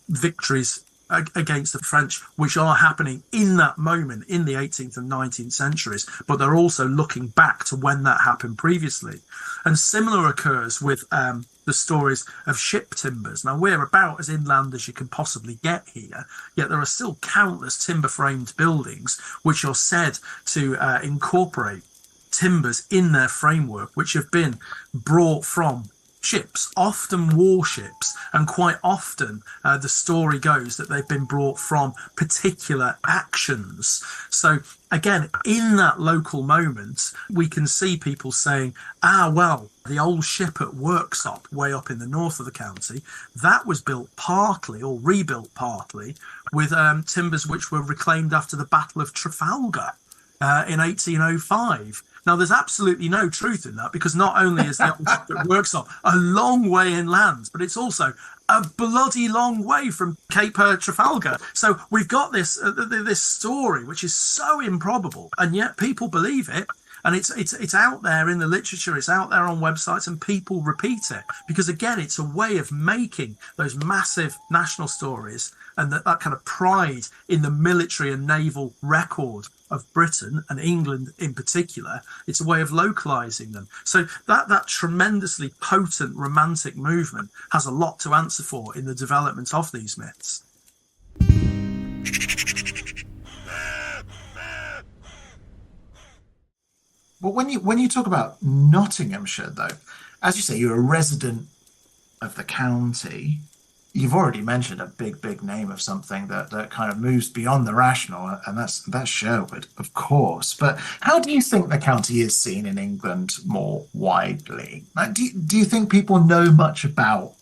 victories against the French, which are happening in that moment in the 18th and 19th centuries, but they're also looking back to when that happened previously. And similar occurs with the stories of ship timbers. Now, we're about as inland as you can possibly get here, yet there are still countless timber-framed buildings which are said to incorporate timbers in their framework, which have been brought from ships, often warships, and quite often the story goes that they've been brought from particular actions. So again, in that local moment, we can see people saying, well, the old ship at Worksop, way up in the north of the county, that was built partly, or rebuilt partly, with timbers which were reclaimed after the Battle of Trafalgar in 1805. Now, there's absolutely no truth in that, because not only is the old ship at Worksop a long way inland, but it's also a bloody long way from Cape Trafalgar. So we've got this story which is so improbable, and yet people believe it. And it's out there in the literature, it's out there on websites, and people repeat it. Because again, it's a way of making those massive national stories and that kind of pride in the military and naval record of Britain and England in particular. It's a way of localizing them. So that tremendously potent romantic movement has a lot to answer for in the development of these myths. But when you talk about Nottinghamshire, though, as you say, you're a resident of the county. You've already mentioned a big name of something that kind of moves beyond the rational, and that's Sherwood, of course. But how do you think the county is seen in England more widely? Like, do you think people know much about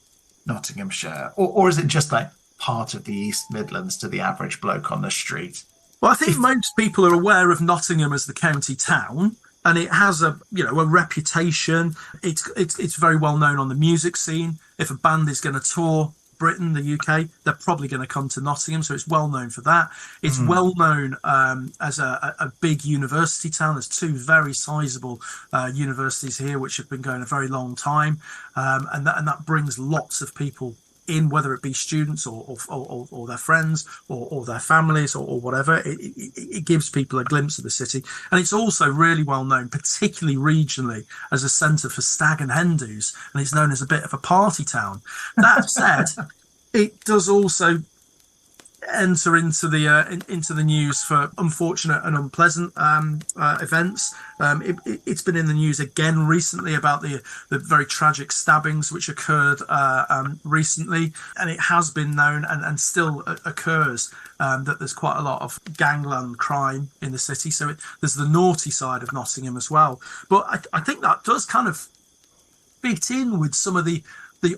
Nottinghamshire, or is it just like part of the East Midlands to the average bloke on the street? Well, I think most people are aware of Nottingham as the county town. And it has a reputation. It's very well known on the music scene. If a band is going to tour Britain, the UK, they're probably going to come to Nottingham, so it's well known for that. It's well known as a big university town. There's two very sizable universities here which have been going a very long time, and that brings lots of people in, whether it be students or their friends or their families or whatever. It gives people a glimpse of the city. And it's also really well known, particularly regionally, as a centre for stag and hen do's, and it's known as a bit of a party town. That said, it does also enter into the news for unfortunate and unpleasant events. It's been in the news again recently about the very tragic stabbings which occurred recently, and it has been known and still occurs that there's quite a lot of gangland crime in the city. So there's the naughty side of Nottingham as well. But I think that does kind of fit in with some of the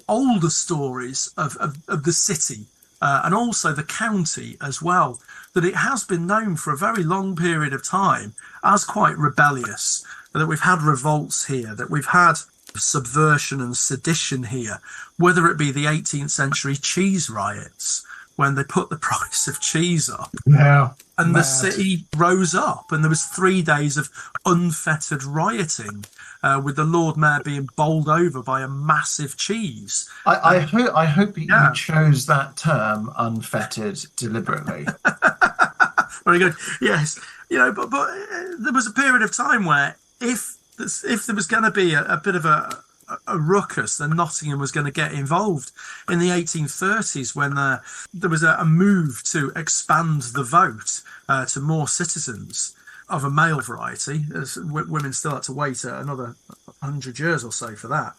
older stories of the city. And also the county as well, that it has been known for a very long period of time as quite rebellious, that we've had revolts here, that we've had subversion and sedition here, whether it be the 18th century cheese riots, when they put the price of cheese up. Yeah. And the city rose up, and there was 3 days of unfettered rioting, with the Lord Mayor being bowled over by a massive cheese. I hope you chose that term, unfettered, deliberately. Very good. Yes, but there was a period of time where if there was going to be a bit of a ruckus, then Nottingham was going to get involved. In the 1830s, when there was a move to expand the vote to more citizens of a male variety, as women still had to wait another 100 years or so for that.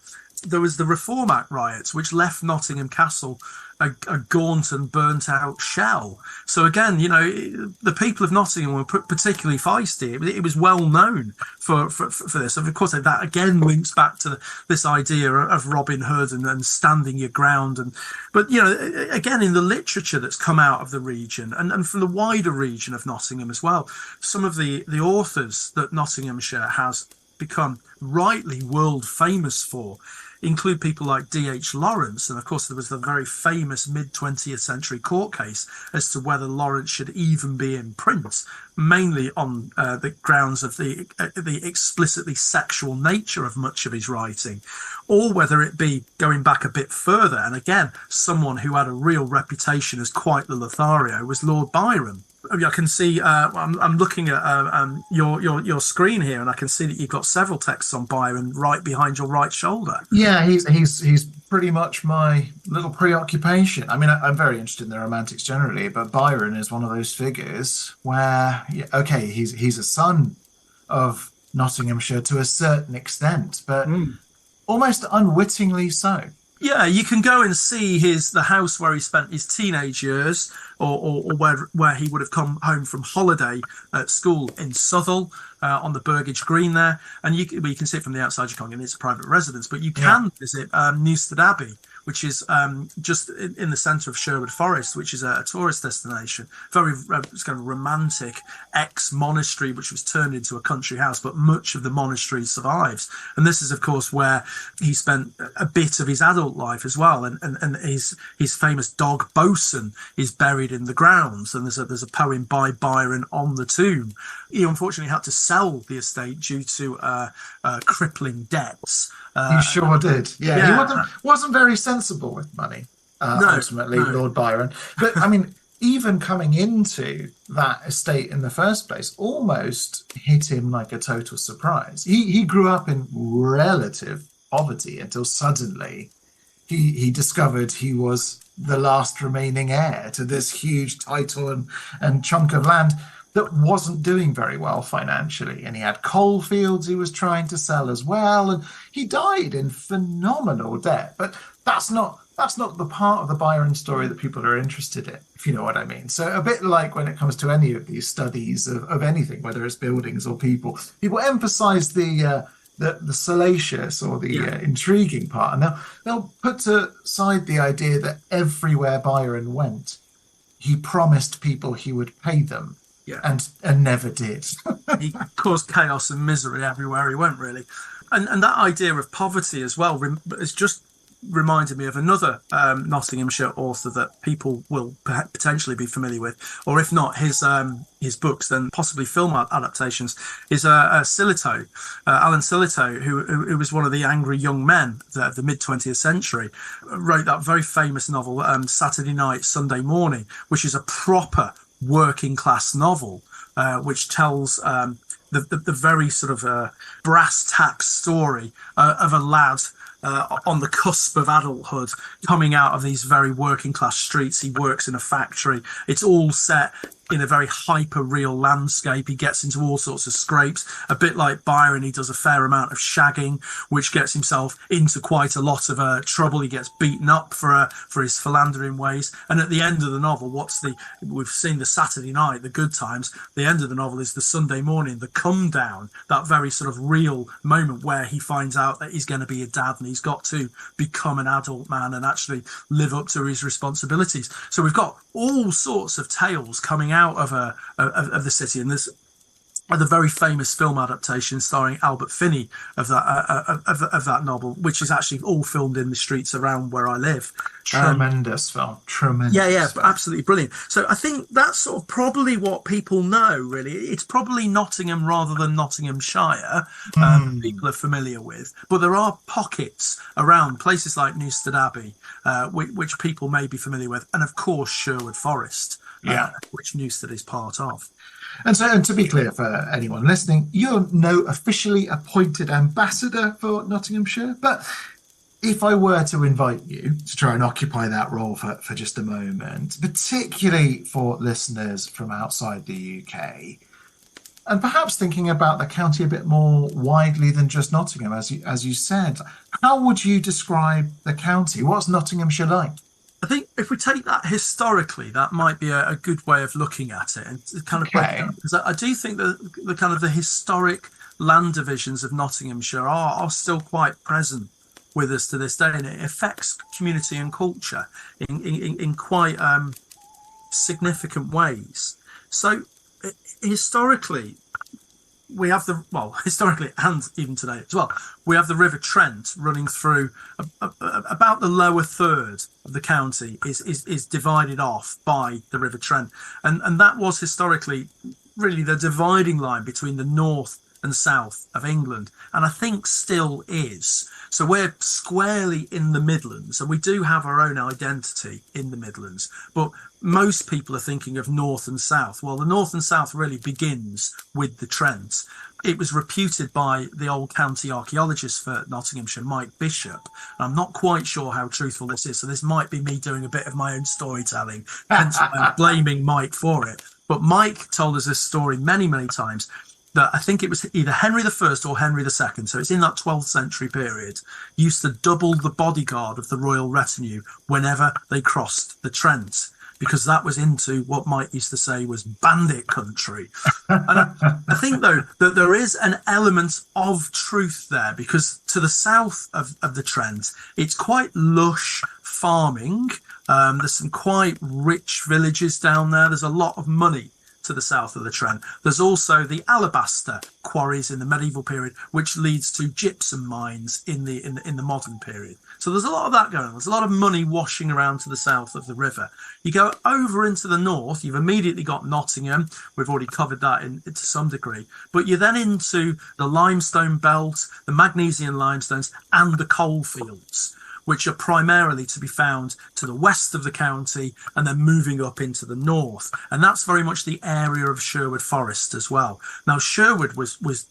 There was the Reform Act riots, which left Nottingham Castle a gaunt and burnt out shell. So again, the people of Nottingham were particularly feisty. It was well known for this. And of course, that again links back to this idea of Robin Hood and standing your ground. But again, in the literature that's come out of the region and from the wider region of Nottingham as well, some of the authors that Nottinghamshire has become rightly world famous for include people like D.H. Lawrence. And of course, there was the very famous mid-20th century court case as to whether Lawrence should even be in print, mainly on the grounds of the explicitly sexual nature of much of his writing, or whether it be going back a bit further. And again, someone who had a real reputation as quite the Lothario was Lord Byron. I can see. I'm looking at your screen here, and I can see that you've got several texts on Byron right behind your right shoulder. Yeah, he's pretty much my little preoccupation. I mean, I'm very interested in the Romantics generally, but Byron is one of those figures where, he's a son of Nottinghamshire to a certain extent, but almost unwittingly so. Yeah, you can go and see the house where he spent his teenage years, or where he would have come home from holiday at school in Southall, on the Burgage Green there, and you can see it from the outside. You can't get in; it's a private residence, but you can visit Newstead Abbey, which is just in the centre of Sherwood Forest, which is a tourist destination. Very it's kind of romantic ex-monastery, which was turned into a country house, but much of the monastery survives. And this is, of course, where he spent a bit of his adult life as well. And his famous dog Bosun is buried in the grounds. And there's a poem by Byron on the tomb. He unfortunately had to sell the estate due to crippling debts. He sure did. Yeah. He wasn't very sensible with money, ultimately, no. Lord Byron. But, I mean, even coming into that estate in the first place almost hit him like a total surprise. He grew up in relative poverty until suddenly he discovered he was the last remaining heir to this huge title and chunk of land that wasn't doing very well financially. And he had coal fields he was trying to sell as well. And he died in phenomenal debt. But that's not the part of the Byron story that people are interested in, if you know what I mean. So a bit like when it comes to any of these studies of anything, whether it's buildings or people emphasize the salacious or the intriguing part. And they'll put aside the idea that everywhere Byron went, he promised people he would pay them. Yeah. And never did. He caused chaos and misery everywhere he went, really. And that idea of poverty as well has just reminded me of another Nottinghamshire author that people will potentially be familiar with, or if not his books, then possibly film adaptations, is Sillitoe, Alan Sillitoe, who was one of the angry young men of the mid-20th century, wrote that very famous novel, Saturday Night, Sunday Morning, which is a proper working class novel, which tells the very sort of brass tacks story of a lad on the cusp of adulthood, coming out of these very working class streets. He works in a factory. It's all set in a very hyper real landscape. He gets into all sorts of scrapes, a bit like Byron. He does a fair amount of shagging, which gets himself into quite a lot of trouble. He gets beaten up for his philandering ways. And at the end of the novel, we've seen the Saturday night, the good times. The end of the novel is the Sunday morning, the come down, that very sort of real moment where he finds out that he's going to be a dad and he's got to become an adult man and actually live up to his responsibilities. So we've got all sorts of tales coming out of the city, and there's the very famous film adaptation starring Albert Finney of that novel, which is actually all filmed in the streets around where I live. Tremendous film. Tremendous. Yeah, film. Absolutely brilliant. So I think that's sort of probably what people know, really. It's probably Nottingham rather than Nottinghamshire, people are familiar with. But there are pockets around places like Newstead Abbey, which people may be familiar with, and of course Sherwood Forest, which Newstead is part of. And so, and to be clear for anyone listening, you're no officially appointed ambassador for Nottinghamshire, but if I were to invite you to try and occupy that role for just a moment, particularly for listeners from outside the UK, and perhaps thinking about the county a bit more widely than just Nottingham, as you said, how would you describe the county? What's Nottinghamshire like? I think if we take that historically, that might be a good way of looking at it and kind of break it down. Because I do think that the kind of the historic land divisions of Nottinghamshire are still quite present with us to this day, and it affects community and culture in quite significant ways. So historically, we have historically and even today as well, we have the River Trent running through about the lower third of the county is divided off by the River Trent. And that was historically really the dividing line between the north and south of England, and I think still is. So we're squarely in the Midlands, and we do have our own identity in the Midlands, but most people are thinking of north and south. Well, the north and south really begins with the Trent. It was reputed by the old county archaeologist for Nottinghamshire, Mike Bishop. And I'm not quite sure how truthful this is, so this might be me doing a bit of my own storytelling, hence I'm blaming Mike for it. But Mike told us this story many, many times. that I think it was either Henry I or Henry II, so it's in that 12th century period, used to double the bodyguard of the royal retinue whenever they crossed the Trent, because that was into what Mike used to say was bandit country. And I think, though, that there is an element of truth there, because to the south of the Trent, it's quite lush farming. There's some quite rich villages down there. There's a lot of money to the south of the Trent. There's also the alabaster quarries in the medieval period, which leads to gypsum mines in the modern period. So there's a lot of that going on. There's a lot of money washing around to the south of the river. You go over into the north, you've immediately got Nottingham. We've already covered that to some degree. But you're then into the limestone belt, the magnesian limestones, and the coal fields, which are primarily to be found to the west of the county and then moving up into the north. And that's very much the area of Sherwood Forest as well. Now, Sherwood was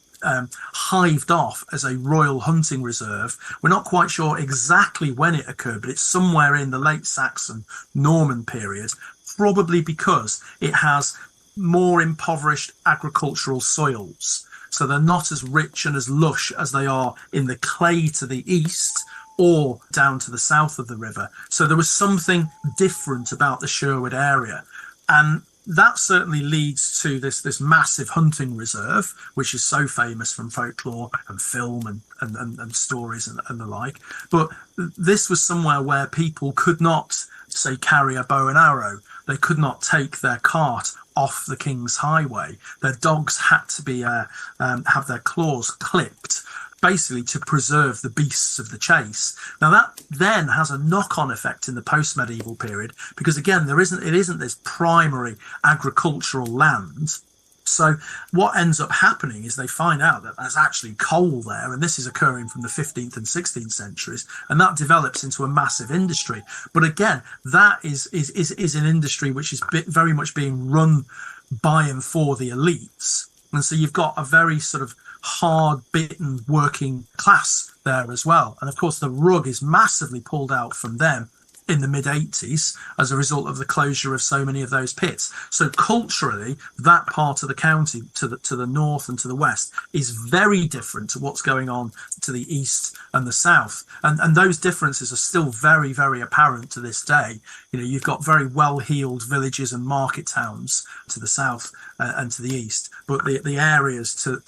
hived off as a royal hunting reserve. We're not quite sure exactly when it occurred, but it's somewhere in the late Saxon Norman period, probably because it has more impoverished agricultural soils. So they're not as rich and as lush as they are in the clay to the east, or down to the south of the river. So there was something different about the Sherwood area. And that certainly leads to this massive hunting reserve, which is so famous from folklore and film and stories and the like. But this was somewhere where people could not, say, carry a bow and arrow. They could not take their cart off the King's Highway. Their dogs had to be have their claws clipped, basically to preserve the beasts of the chase. Now that then has a knock-on effect in the post-medieval period, because again, it isn't this primary agricultural land. So what ends up happening is they find out that there's actually coal there, and this is occurring from the 15th and 16th centuries, and that develops into a massive industry. But again, that is an industry which is very much being run by and for the elites. And so you've got a very sort of hard-bitten working class there as well. And of course, the rug is massively pulled out from them in the mid-80s as a result of the closure of so many of those pits. So culturally, that part of the county to the north and to the west is very different to what's going on to the east and the south. And those differences are still very, very apparent to this day. You know, you've got very well-heeled villages and market towns to the south and to the east, but the areas to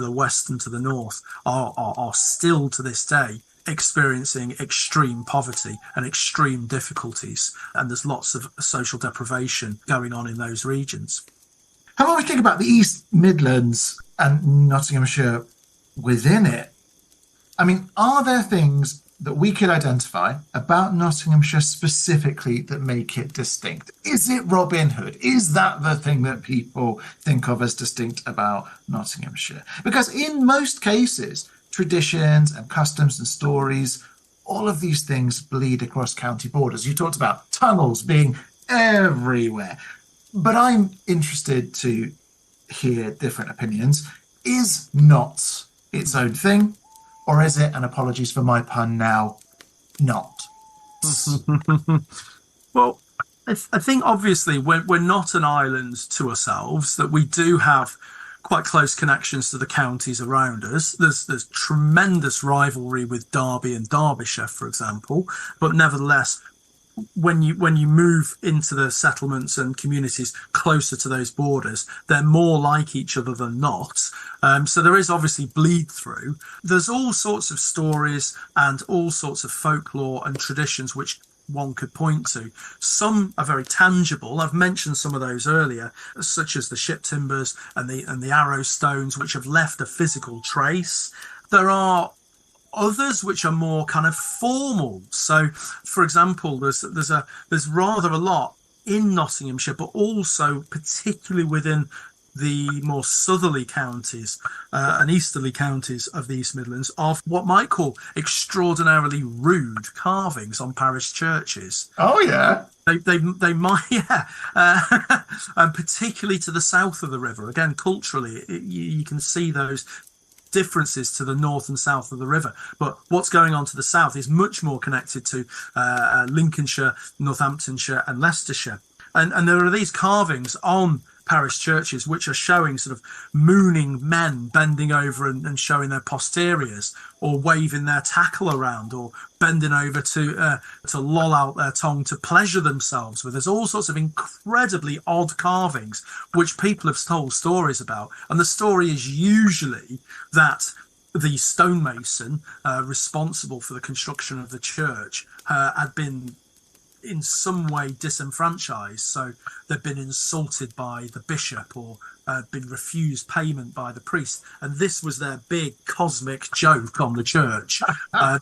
the west and to the north are still to this day experiencing extreme poverty and extreme difficulties, and there's lots of social deprivation going on in those regions. How about we think about the East Midlands and Nottinghamshire within it? I mean, are there things that we could identify about Nottinghamshire specifically that make it distinct? Is it Robin Hood? Is that the thing that people think of as distinct about Nottinghamshire? Because in most cases, traditions and customs and stories, all of these things bleed across county borders. You talked about tunnels being everywhere, but I'm interested to hear different opinions. Is Notts its own thing, or is it, and apologies for my pun now, not? Well, I think obviously we're not an island to ourselves, that we do have quite close connections to the counties around us. There's tremendous rivalry with Derby and Derbyshire, for example, but nevertheless, when you move into the settlements and communities closer to those borders, they're more like each other than not. So there is obviously bleed through. There's all sorts of stories and all sorts of folklore and traditions which one could point to. Some are very tangible. I've mentioned some of those earlier, such as the ship timbers and the arrow stones, which have left a physical trace. There are others which are more kind of formal. So, for example, there's rather a lot in Nottinghamshire, but also particularly within the more southerly counties and easterly counties of the East Midlands, of what might call extraordinarily rude carvings on parish churches. Oh yeah, they might, yeah, and particularly to the south of the river. Again, culturally, you can see those differences to the north and south of the river, but what's going on to the south is much more connected to Lincolnshire, Northamptonshire, and Leicestershire. And there are these carvings on parish churches, which are showing sort of mooning men bending over and showing their posteriors, or waving their tackle around, or bending over to loll out their tongue to pleasure themselves with. There's all sorts of incredibly odd carvings which people have told stories about, and the story is usually that the stonemason responsible for the construction of the church had been in some way disenfranchised, so they've been insulted by the bishop, or been refused payment by the priest, and this was their big cosmic joke on the church.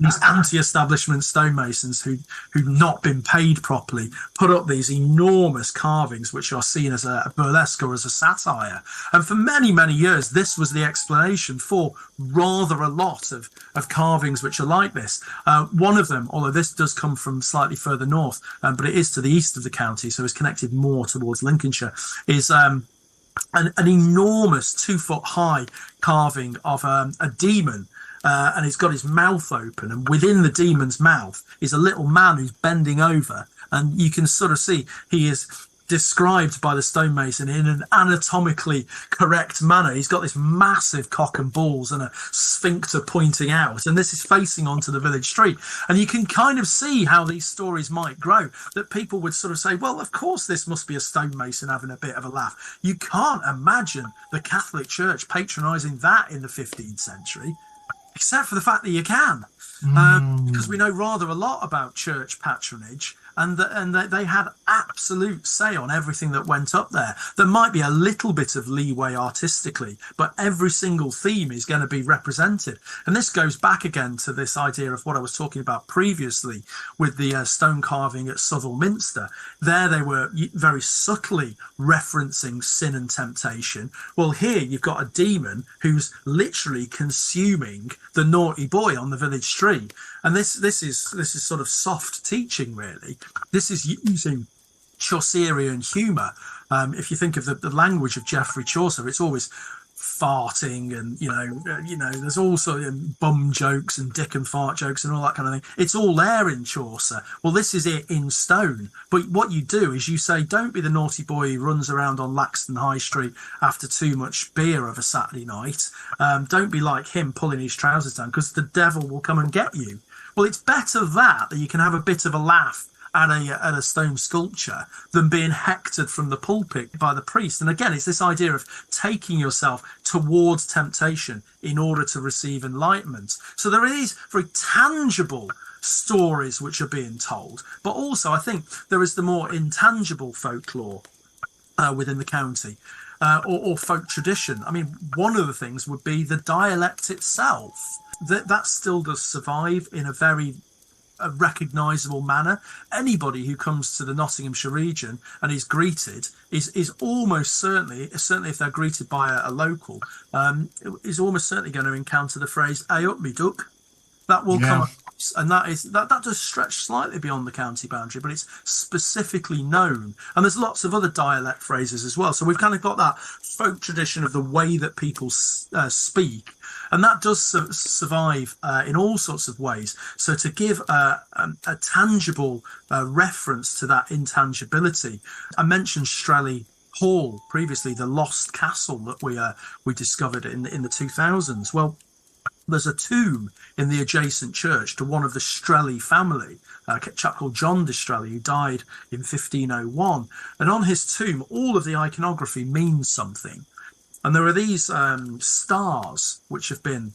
These anti-establishment stonemasons who'd not been paid properly put up these enormous carvings which are seen as a burlesque or as a satire, and for many years this was the explanation for rather a lot of carvings which are like this. One of them, although this does come from slightly further north, but it is to the east of the county, so it's connected more towards Lincolnshire, is an enormous 2-foot high carving of a demon, and he's got his mouth open, and within the demon's mouth is a little man who's bending over, and you can sort of see he is described by the stonemason in an anatomically correct manner. He's got this massive cock and balls and a sphincter pointing out, and this is facing onto the village street, and you can kind of see how these stories might grow, that people would sort of say, well, of course this must be a stonemason having a bit of a laugh. You can't imagine the Catholic Church patronising that in the 15th century, except for the fact that you can, because we know rather a lot about church patronage, and they had absolute say on everything that went up there. There might be a little bit of leeway artistically, but every single theme is going to be represented. And this goes back again to this idea of what I was talking about previously with the stone carving at Southwell Minster. There they were very subtly referencing sin and temptation. Well, here you've got a demon who's literally consuming the naughty boy on the village street. And this is sort of soft teaching, really. This is using Chaucerian humour. If you think of the language of Geoffrey Chaucer, it's always farting, and there's also bum jokes and dick and fart jokes and all that kind of thing. It's all there in Chaucer. Well, this is it in stone. But what you do is you say, don't be the naughty boy who runs around on Laxton High Street after too much beer of a Saturday night. Don't be like him pulling his trousers down, because the devil will come and get you. Well, it's better that you can have a bit of a laugh at a stone sculpture than being hectored from the pulpit by the priest. And again, it's this idea of taking yourself towards temptation in order to receive enlightenment. So there is very tangible stories which are being told, but also I think there is the more intangible folklore within the county, or folk tradition. I mean, one of the things would be the dialect itself. That still does survive in a very recognisable manner. Anybody who comes to the Nottinghamshire region and is greeted is almost certainly if they're greeted by a local, is almost certainly going to encounter the phrase "Hey up me duck." That will come across, and that does stretch slightly beyond the county boundary, but it's specifically known. And there's lots of other dialect phrases as well. So we've kind of got that folk tradition of the way that people speak. And that does survive in all sorts of ways. So to give a tangible reference to that intangibility, I mentioned Strelly Hall previously, the lost castle that we discovered in the 2000s. Well, there's a tomb in the adjacent church to one of the Strelly family, a chap called John de Strelly, who died in 1501. And on his tomb, all of the iconography means something. And there are these stars which have been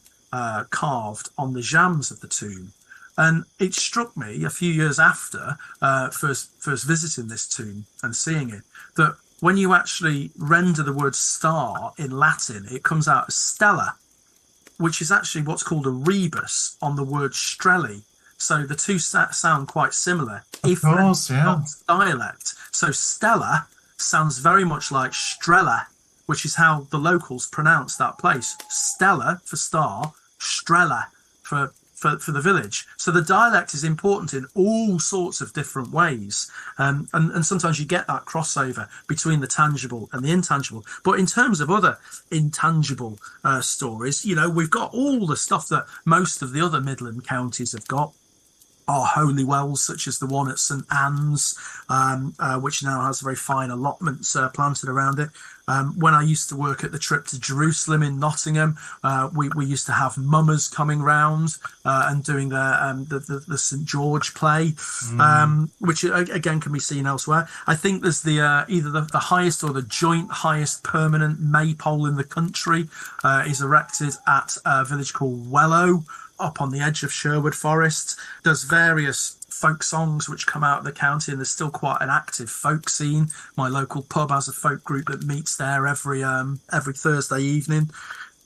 carved on the jambs of the tomb. And it struck me a few years after first visiting this tomb and seeing it, that when you actually render the word star in Latin, it comes out as stella, which is actually what's called a rebus on the word strelly. So the two sound quite similar. Of course, yeah. Dialect. So stella sounds very much like strella, which is how the locals pronounce that place. Stella for star, strella for the village. So the dialect is important in all sorts of different ways. And sometimes you get that crossover between the tangible and the intangible. But in terms of other intangible stories, we've got all the stuff that most of the other Midland counties have got. Our holy wells, such as the one at St Anne's, which now has very fine allotments planted around it. When I used to work at the Trip to Jerusalem in Nottingham, we used to have mummers coming round and doing the St George play, which again can be seen elsewhere. I think there's the either the highest or the joint highest permanent maypole in the country is erected at a village called Wellow, up on the edge of Sherwood Forest. There's various folk songs which come out of the county, and there's still quite an active folk scene. My local pub has a folk group that meets there every Thursday evening.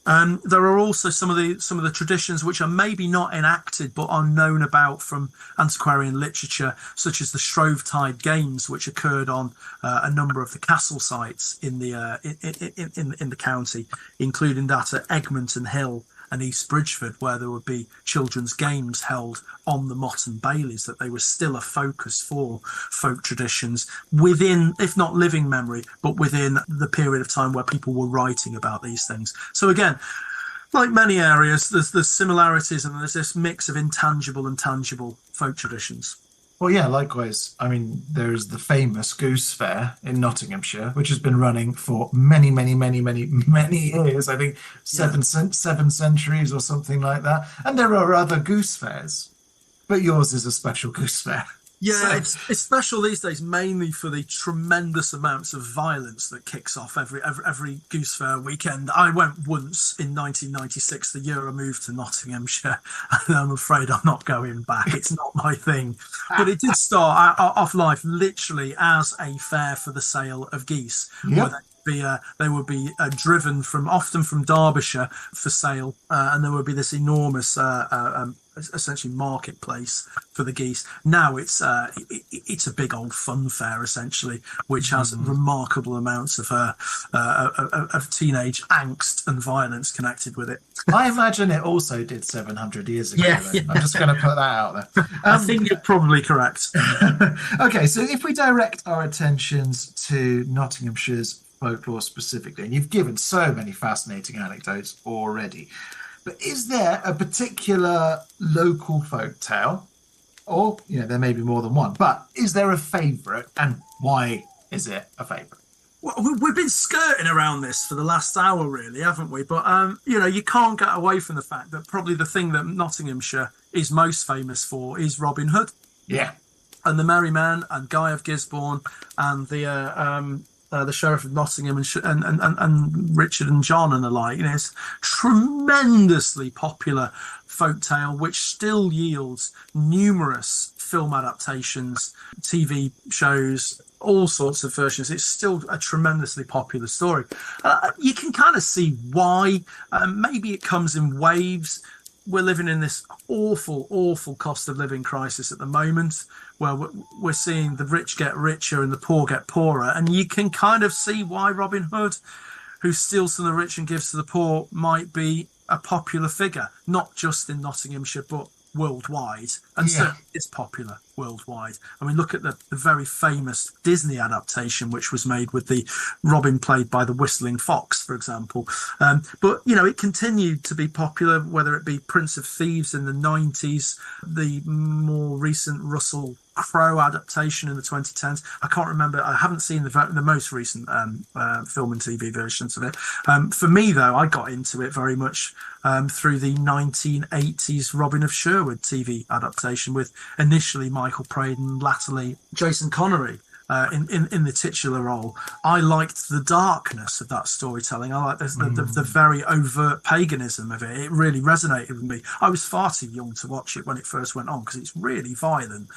There are also some of the traditions which are maybe not enacted but are known about from antiquarian literature, such as the Shrovetide Games, which occurred on a number of the castle sites in the county, including that at Egmonton Hill and East Bridgeford, where there would be children's games held on the Motte and Baileys, that they were still a focus for folk traditions within, if not living memory, but within the period of time where people were writing about these things. So again, like many areas, there's similarities, and there's this mix of intangible and tangible folk traditions. Well, yeah, likewise. I mean, there's the famous Goose Fair in Nottinghamshire, which has been running for many, many, many, many, many years. I think seven centuries or something like that. And there are other Goose Fairs, but yours is a special Goose Fair. Yeah, it's special these days, mainly for the tremendous amounts of violence that kicks off every Goose Fair weekend. I went once in 1996, the year I moved to Nottinghamshire, and I'm afraid I'm not going back. It's not my thing. But it did start off life literally as a fair for the sale of geese. Yep. They would be driven often from Derbyshire for sale, and there would be this enormous essentially marketplace for the geese. Now it's a big old fun fair essentially, which has remarkable amounts of teenage angst and violence connected with it. I imagine it also did 700 years ago. Yeah. I'm just going to put that out there. I think you're probably correct. Okay, so if we direct our attentions to Nottinghamshire's folklore specifically, and you've given so many fascinating anecdotes already, but is there a particular local folk tale, or there may be more than one, but is there a favourite, and why is it a favourite? Well, we've been skirting around this for the last hour, really, haven't we? But you can't get away from the fact that probably the thing that Nottinghamshire is most famous for is Robin Hood. Yeah. And the Merry Men and Guy of Gisborne and the Sheriff of Nottingham and Richard and John and the like. It's tremendously popular folk tale, which still yields numerous film adaptations, TV shows, all sorts of versions. It's still a tremendously popular story. You can kind of see why. Maybe it comes in waves. We're living in this awful cost of living crisis at the moment, where we're seeing the rich get richer and the poor get poorer. And you can kind of see why Robin Hood, who steals from the rich and gives to the poor, might be a popular figure, not just in Nottinghamshire, but worldwide. And certainly it's popular worldwide. I mean, look at the very famous Disney adaptation, which was made with the Robin played by the Whistling Fox, for example. But it continued to be popular, whether it be Prince of Thieves in the 90s, the more recent Russell Crowe adaptation in the 2010s. I can't remember. I haven't seen the most recent film and TV versions of it. For me, though, I got into it very much through the 1980s Robin of Sherwood TV adaptation, with initially Michael Praed, latterly Jason Connery in the titular role. I liked the darkness of that storytelling. I liked the very overt paganism of it. It really resonated with me. I was far too young to watch it when it first went on, because it's really violent.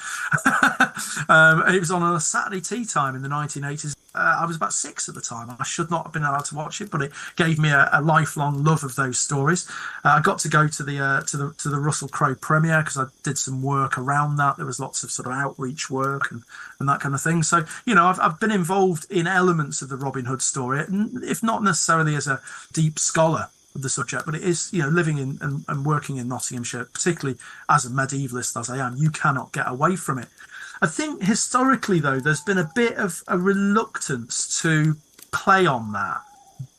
It was on a Saturday tea time in the 1980s. I was about 6 at the time. I should not have been allowed to watch it, but it gave me a lifelong love of those stories. I got to go to the Russell Crowe premiere because I did some work around that. There was lots of sort of outreach work and that kind of thing. So I've been involved in elements of the Robin Hood story, if not necessarily as a deep scholar of the subject, but it is living in and working in Nottinghamshire, particularly as a medievalist as I am. You cannot get away from it. I think historically, though, there's been a bit of a reluctance to play on that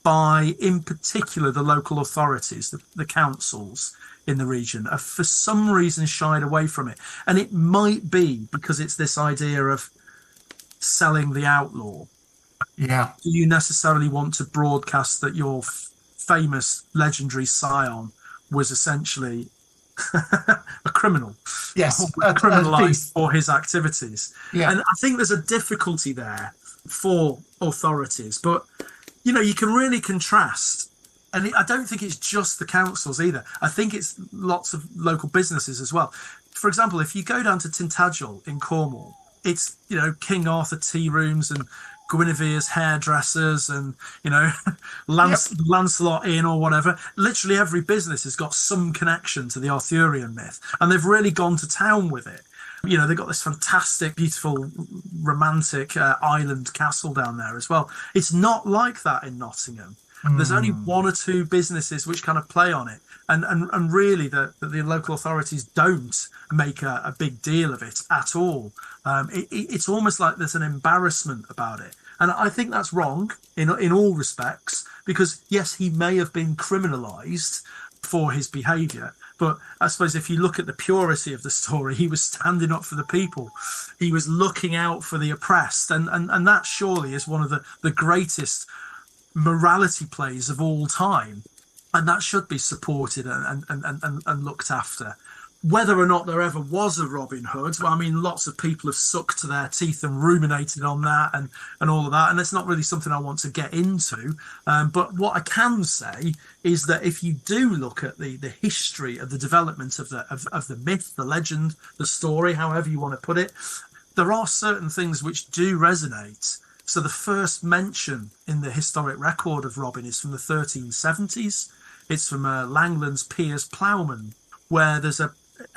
by, in particular, the local authorities, the councils in the region, have for some reason shied away from it. And it might be because it's this idea of selling the outlaw. Yeah. Do you necessarily want to broadcast that your famous legendary scion was essentially a criminal, Yes. criminalized for his activities? Yeah. And I think there's a difficulty there for authorities, but you can really contrast. And I don't think it's just the councils either. I think it's lots of local businesses as well. For example, if you go down to Tintagel in Cornwall, it's, King Arthur tea rooms and Guinevere's hairdressers and, Lancelot Inn or whatever. Literally every business has got some connection to the Arthurian myth. And they've really gone to town with it. They've got this fantastic, beautiful, romantic island castle down there as well. It's not like that in Nottingham. There's only one or two businesses which kind of play on it. And really the local authorities don't make a big deal of it at all. It's almost like there's an embarrassment about it. And I think that's wrong in all respects, because, yes, he may have been criminalised for his behaviour. But I suppose if you look at the purity of the story, he was standing up for the people. He was looking out for the oppressed. And that surely is one of the greatest morality plays of all time, and that should be supported and looked after. Whether or not there ever was a Robin Hood, well, I mean, lots of people have sucked to their teeth and ruminated on that and all of that, and it's not really something I want to get into. But what I can say is that if you do look at the history of the development of the myth, the legend, the story, however you want to put it, there are certain things which do resonate. So the first mention in the historic record of Robin is from the 1370s. It's from Langland's Piers Plowman, where there's a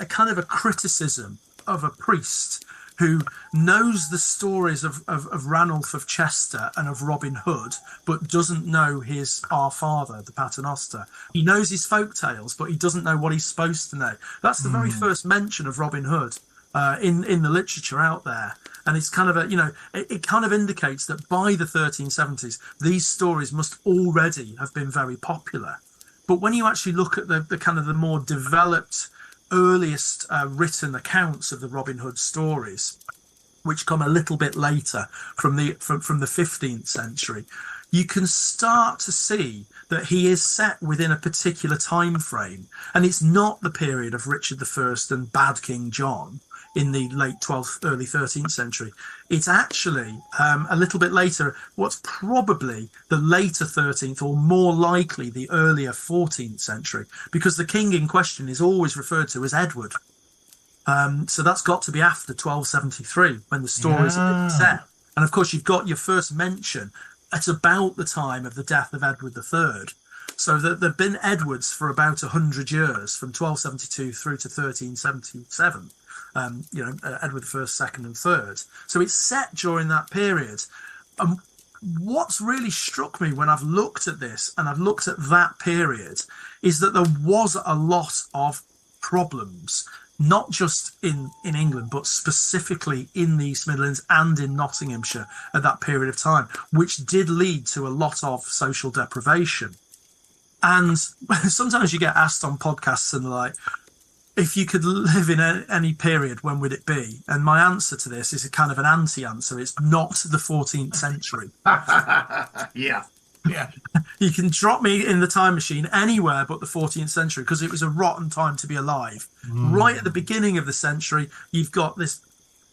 kind of a criticism of a priest who knows the stories of Ranulph of Chester and of Robin Hood, but doesn't know his Our Father, the Paternoster. He knows his folk tales, but he doesn't know what he's supposed to know. That's the very first mention of Robin Hood in the literature out there. And it's kind of it kind of indicates that by the 1370s, these stories must already have been very popular. But when you actually look at the kind of the more developed, earliest written accounts of the Robin Hood stories, which come a little bit later from the 15th century, you can start to see that he is set within a particular time frame. And it's not the period of Richard I and Bad King John in the late 12th, early 13th century. It's actually a little bit later, what's probably the later 13th or more likely the earlier 14th century, because the king in question is always referred to as Edward. So that's got to be after 1273 when the stories are set. And of course, you've got your first mention at about the time of the death of Edward III. So there've been Edwards for about 100 years, from 1272 through to 1377. Edward I, II, and III. So it's set during that period. What's really struck me when I've looked at this and I've looked at that period is that there was a lot of problems, not just in England, but specifically in the East Midlands and in Nottinghamshire at that period of time, which did lead to a lot of social deprivation. And sometimes you get asked on podcasts and like, if you could live in any period, when would it be? And my answer to this is a kind of an anti-answer. It's not the 14th century. Yeah. You can drop me in the time machine anywhere but the 14th century, because it was a rotten time to be alive. Right at the beginning of the century, you've got this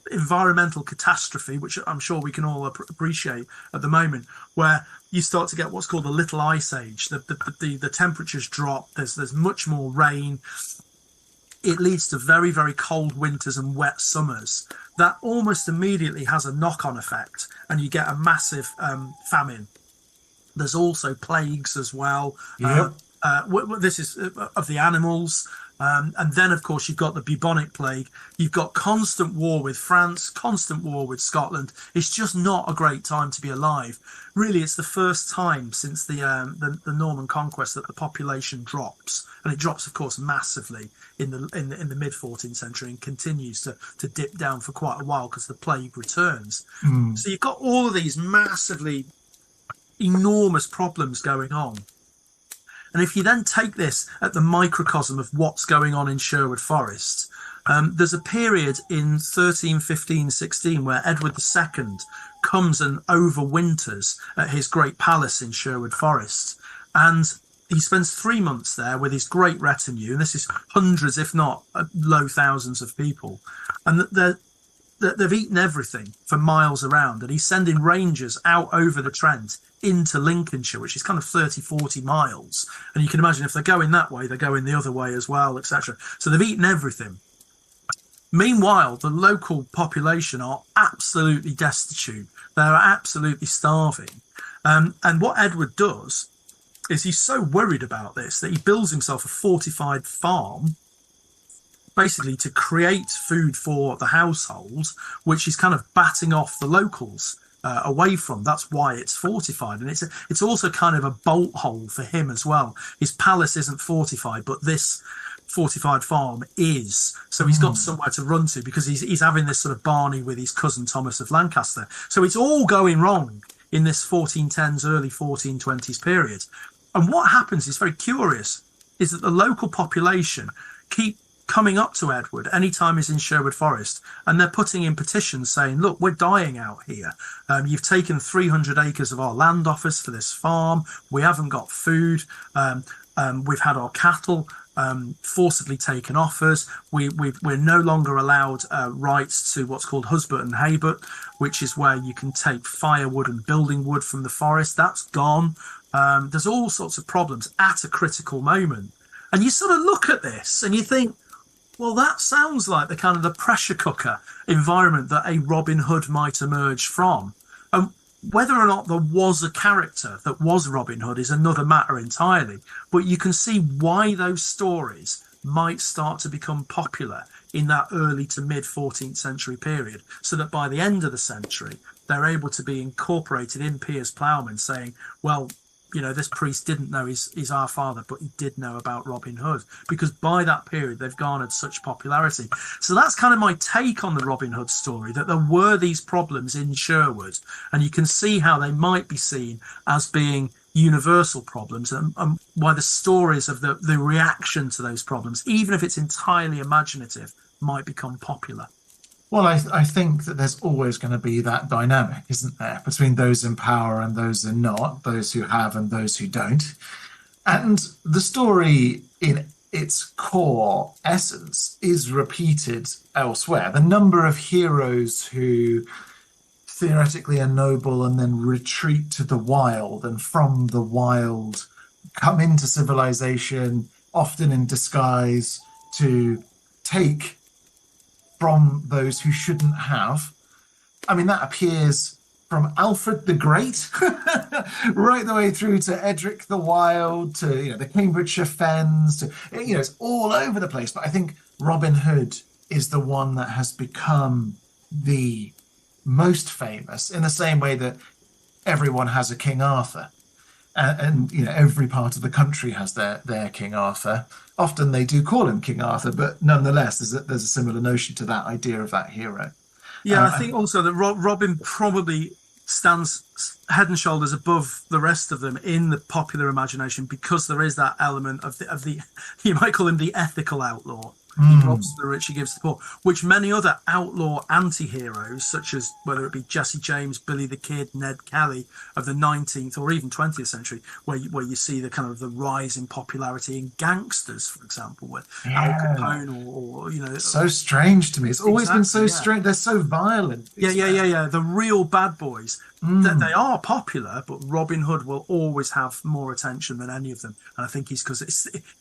environmental catastrophe, which I'm sure we can all appreciate at the moment, where you start to get what's called the Little Ice Age. The temperatures drop. There's much more rain. It leads to very, very cold winters and wet summers. That almost immediately has a knock-on effect, and you get a massive famine. There's also plagues as well. Yep. This is of the animals. And then, of course, you've got the bubonic plague. You've got constant war with France, constant war with Scotland. It's just not a great time to be alive. Really, it's the first time since the Norman conquest that the population drops, and it drops, of course, massively in the mid 14th century and continues to dip down for quite a while because the plague returns. So you've got all of these massively enormous problems going on. And if you then take this at the microcosm of what's going on in Sherwood Forest, there's a period in 1315-16 where Edward II comes and overwinters at his great palace in Sherwood Forest. And he spends 3 months there with his great retinue. And this is hundreds, if not low thousands of people. And they've eaten everything for miles around. And he's sending rangers out over the Trent into Lincolnshire, which is kind of 30, 40 miles. And you can imagine if they're going that way, they're going the other way as well, etc. So they've eaten everything. Meanwhile, the local population are absolutely destitute. They're absolutely starving. And what Edward does is he's so worried about this that he builds himself a fortified farm, basically to create food for the household, which he's kind of batting off the locals away from. That's why it's fortified. And it's also kind of a bolt hole for him as well. His palace isn't fortified, but this fortified farm is. So he's got somewhere to run to because he's having this sort of Barney with his cousin Thomas of Lancaster. So it's all going wrong in this 1410s, early 1420s period. And what happens is very curious, is that the local population keep coming up to Edward anytime he's in Sherwood Forest, and they're putting in petitions saying, look, we're dying out here. You've taken 300 acres of our land off us for this farm. We haven't got food. We've had our cattle forcibly taken off us. We're no longer allowed rights to what's called husband and haybut, which is where you can take firewood and building wood from the forest. That's gone. There's all sorts of problems at a critical moment. And you sort of look at this and you think, well, that sounds like the kind of the pressure cooker environment that a Robin Hood might emerge from. And whether or not there was a character that was Robin Hood is another matter entirely. But you can see why those stories might start to become popular in that early to mid 14th century period, so that by the end of the century, they're able to be incorporated in Piers Plowman saying, well, you know, this priest didn't know he's our father, but he did know about Robin Hood, because by that period they've garnered such popularity. So that's kind of my take on the Robin Hood story, that there were these problems in Sherwood, and you can see how they might be seen as being universal problems, and why the stories of the reaction to those problems, even if it's entirely imaginative, might become popular. Well, I think that there's always going to be that dynamic, isn't there, between those in power and those in not, those who have and those who don't. And the story in its core essence is repeated elsewhere. The number of heroes who theoretically are noble and then retreat to the wild, and from the wild come into civilization, often in disguise, to take from those who shouldn't have. I mean, that appears from Alfred the Great right the way through to Edric the Wild, to, you know, the Cambridgeshire Fens, to, you know, it's all over the place. But I think Robin Hood is the one that has become the most famous, in the same way that everyone has a King Arthur. And you know, every part of the country has their King Arthur. Often they do call him King Arthur, but nonetheless, there's a similar notion to that idea of that hero. Yeah, I think also that Robin probably stands head and shoulders above the rest of them in the popular imagination, because there is that element of the you might call him the ethical outlaw. He robs the rich, he gives the poor, which many other outlaw anti-heroes, such as whether it be Jesse James, Billy the Kid, Ned Kelly of the 19th or even 20th century, where you see the kind of the rise in popularity in gangsters, for example, with Al Capone or you know. So strange to me. It's always been so strange. They're so violent. Yeah. The real bad boys. They are popular, but Robin Hood will always have more attention than any of them, and I think he's because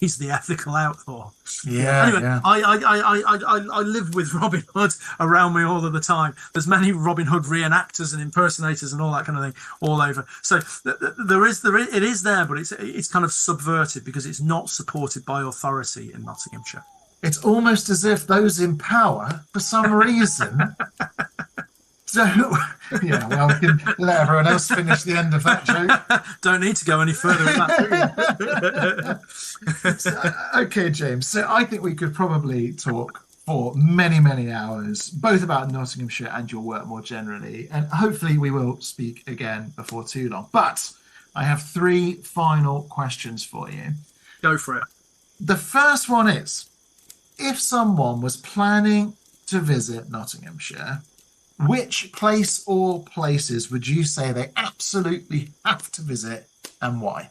he's the ethical outlaw. Anyway, I live with Robin Hood around me all of the time. There's many Robin Hood reenactors and impersonators and all that kind of thing all over. So it is there, but it's kind of subverted because it's not supported by authority in Nottinghamshire. It's almost as if those in power, for some reason. So, yeah, well, we can let everyone else finish the end of that joke. Don't need to go any further with that, do you? Okay, James. So I think we could probably talk for many, many hours, both about Nottinghamshire and your work more generally. And hopefully we will speak again before too long. But I have 3 final questions for you. Go for it. The first one is, if someone was planning to visit Nottinghamshire, Which place or places would you say they absolutely have to visit and why?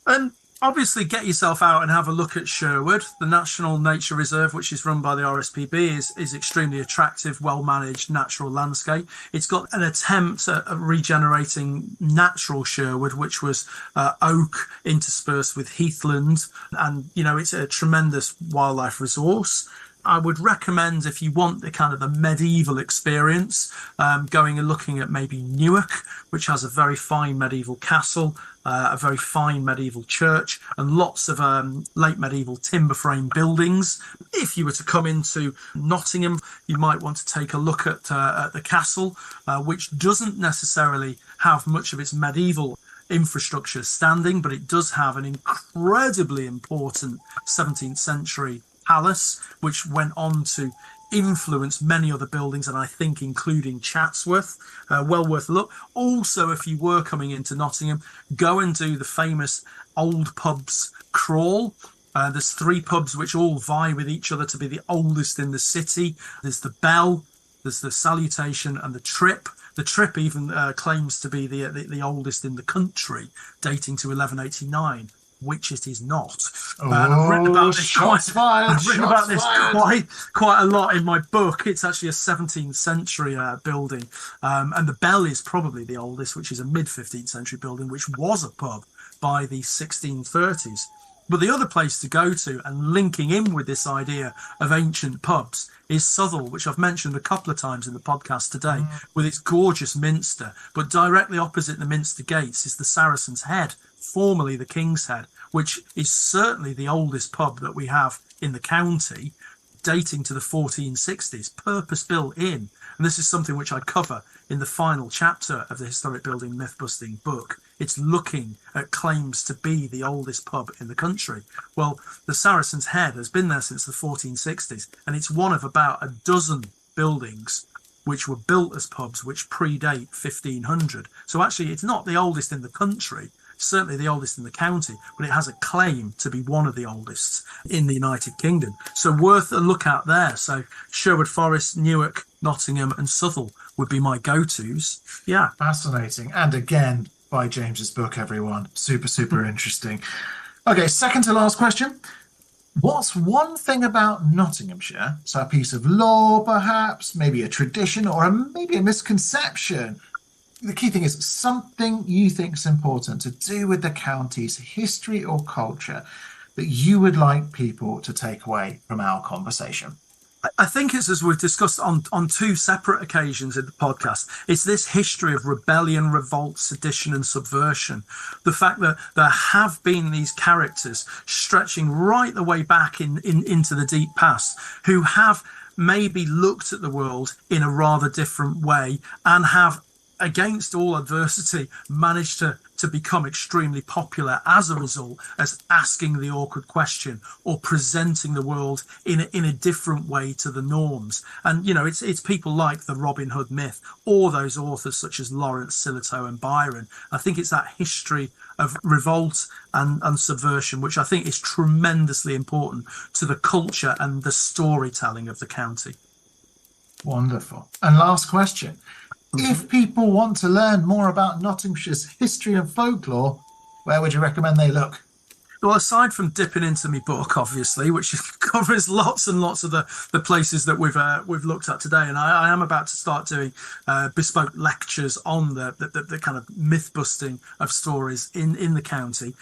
And obviously get yourself out and have a look at Sherwood. The National Nature Reserve, which is run by the RSPB, is extremely attractive, well-managed natural landscape. It's got an attempt at regenerating natural Sherwood, which was oak interspersed with heathland. And, it's a tremendous wildlife resource. I would recommend, if you want the kind of the medieval experience, going and looking at maybe Newark, which has a very fine medieval castle, a very fine medieval church, and lots of late medieval timber frame buildings. If you were to come into Nottingham, you might want to take a look at the castle, which doesn't necessarily have much of its medieval infrastructure standing, but it does have an incredibly important 17th century palace, which went on to influence many other buildings, and I think including Chatsworth. Well worth a look. Also, if you were coming into Nottingham, go and do the famous old pubs crawl. There's 3 pubs which all vie with each other to be the oldest in the city. There's the Bell, there's the Salutation, and the Trip. The Trip even claims to be the oldest in the country, dating to 1189. Which it is not. I've written about this, quite a lot in my book. It's actually a 17th century building. And the Bell is probably the oldest, which is a mid-15th century building, which was a pub by the 1630s. But the other place to go to, and linking in with this idea of ancient pubs, is Southall, which I've mentioned a couple of times in the podcast today, with its gorgeous minster. But directly opposite the Minster gates is the Saracen's Head, formerly the King's Head, which is certainly the oldest pub that we have in the county, dating to the 1460s, purpose-built inn. And this is something which I cover in the final chapter of the Historic Building Myth-Busting book. It's looking at claims to be the oldest pub in the country. Well, the Saracen's Head has been there since the 1460s, and it's one of about a dozen buildings which were built as pubs which predate 1500. So actually, it's not the oldest in the country, certainly the oldest in the county, but it has a claim to be one of the oldest in the United Kingdom. So worth a look out there. So Sherwood Forest, Newark, Nottingham and Southall would be my go-tos. Yeah. Fascinating. And again, by James's book, everyone. Super interesting. Okay, second to last question. What's one thing about Nottinghamshire, so a piece of law perhaps, maybe a tradition, or maybe a misconception? The key thing is something you think is important to do with the county's history or culture that you would like people to take away from our conversation. I think it's, as we've discussed on 2 separate occasions in the podcast, it's this history of rebellion, revolt, sedition and subversion. The fact that there have been these characters stretching right the way back into the deep past who have maybe looked at the world in a rather different way and have, against all adversity, managed to become extremely popular as a result, as asking the awkward question or presenting the world in a different way to the norms. And, it's people like the Robin Hood myth or those authors such as Lawrence, Sillitoe and Byron. I think it's that history of revolt and subversion, which I think is tremendously important to the culture and the storytelling of the county. Wonderful. And last question. If people want to learn more about Nottingshire's history and folklore, where would you recommend they look? Well, aside from dipping into my book, obviously, which covers lots and lots of the places that we've looked at today, and I am about to start doing bespoke lectures on the kind of myth busting of stories in the county.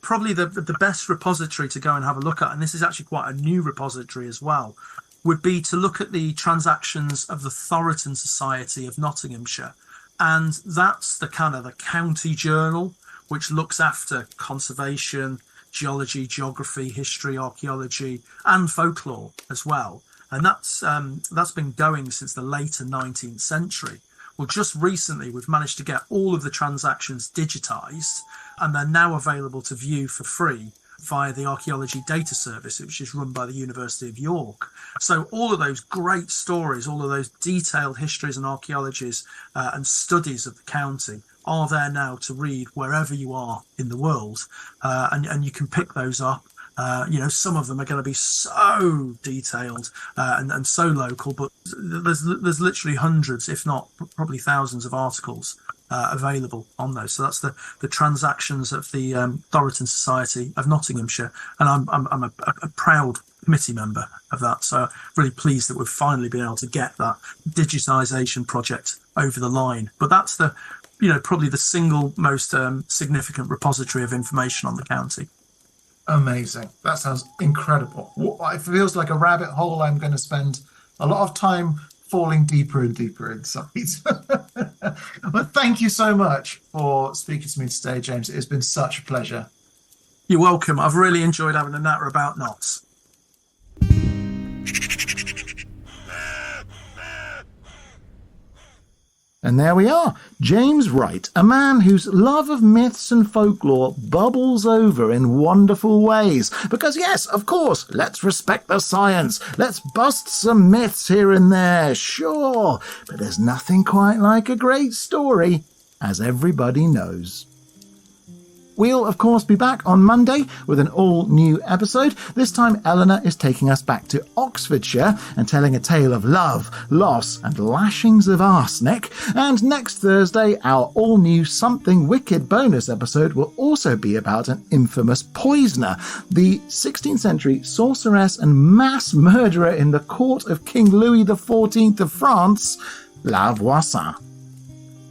Probably the best repository to go and have a look at, and this is actually quite a new repository as well, would be to look at the transactions of the Thoroton Society of Nottinghamshire. And that's the county journal, which looks after conservation, geology, geography, history, archaeology, and folklore as well. And that's been going since the later 19th century. Well, just recently, we've managed to get all of the transactions digitized, and they're now available to view for free via the Archaeology Data Service, which is run by the University of York. So all of those great stories, all of those detailed histories and archaeologies and studies of the county are there now to read wherever you are in the world. And you can pick those up Some of them are going to be so detailed and so local, but there's literally hundreds, if not probably thousands of articles available on those. So that's the transactions of the Thoroton Society of Nottinghamshire, and I'm a proud committee member of that. So really pleased that we've finally been able to get that digitisation project over the line. But that's probably the single most significant repository of information on the county. Amazing. That sounds incredible. It feels like a rabbit hole I'm going to spend a lot of time falling deeper and deeper inside. But thank you so much for speaking to me today, James. It has been such a pleasure. You're welcome. I've really enjoyed having a natter about knots. And there we are, James Wright, a man whose love of myths and folklore bubbles over in wonderful ways. Because yes, of course, let's respect the science. Let's bust some myths here and there, sure. But there's nothing quite like a great story, as everybody knows. We'll, of course, be back on Monday with an all-new episode. This time, Eleanor is taking us back to Oxfordshire and telling a tale of love, loss, and lashings of arsenic. And next Thursday, our all-new Something Wicked bonus episode will also be about an infamous poisoner, the 16th century sorceress and mass murderer in the court of King Louis XIV of France, La Voisin.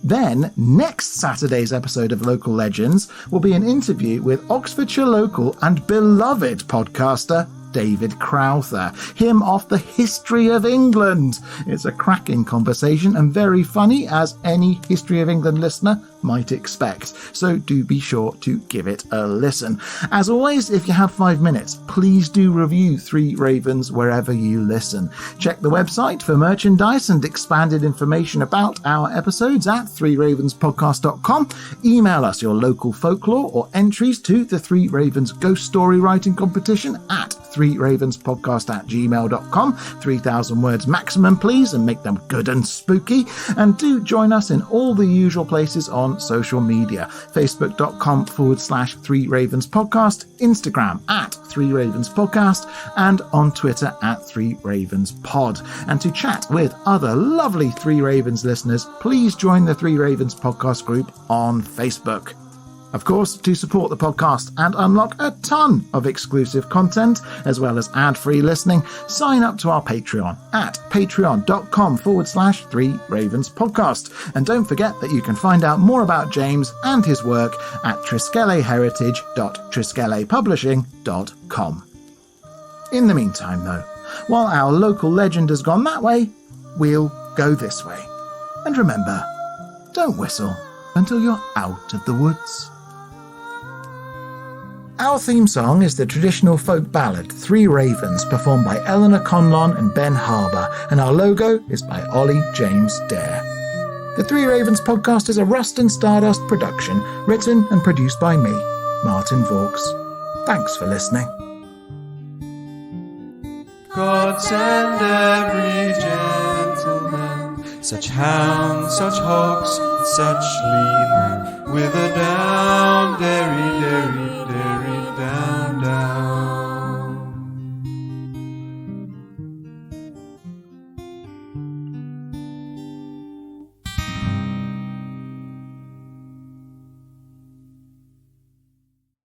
Then, next Saturday's episode of Local Legends will be an interview with Oxfordshire local and beloved podcaster David Crowther, him off the history of England. It's a cracking conversation and very funny, as any History of England listener might expect. So do be sure to give it a listen. As always, if you have 5 minutes, please do review Three Ravens wherever you listen. Check the website for merchandise and expanded information about our episodes at threeravenspodcast.com. Email us your local folklore or entries to the Three Ravens Ghost Story Writing Competition at threeravenspodcast@gmail.com. 3,000 words maximum, please, and make them good and spooky. And do join us in all the usual places on social media. Facebook.com/Three Ravens Podcast, Instagram at Three Ravens Podcast, and on Twitter at Three Ravens Pod. And to chat with other lovely Three Ravens listeners, please join the Three Ravens Podcast group on Facebook. Of course, to support the podcast and unlock a ton of exclusive content, as well as ad-free listening, sign up to our Patreon at patreon.com/Three Ravens Podcast. And don't forget that you can find out more about James and his work at triskeleheritage.triskellepublishing.com. In the meantime, though, while our local legend has gone that way, we'll go this way. And remember, don't whistle until you're out of the woods. Our theme song is the traditional folk ballad Three Ravens, performed by Eleanor Conlon and Ben Harbour, and our logo is by Ollie James Dare. The Three Ravens podcast is a Rust and Stardust production, written and produced by me, Martin Vaux. Thanks for listening. God send every gentleman, such hounds, such hawks, such lean men, with a down, derry, derry, derry, down.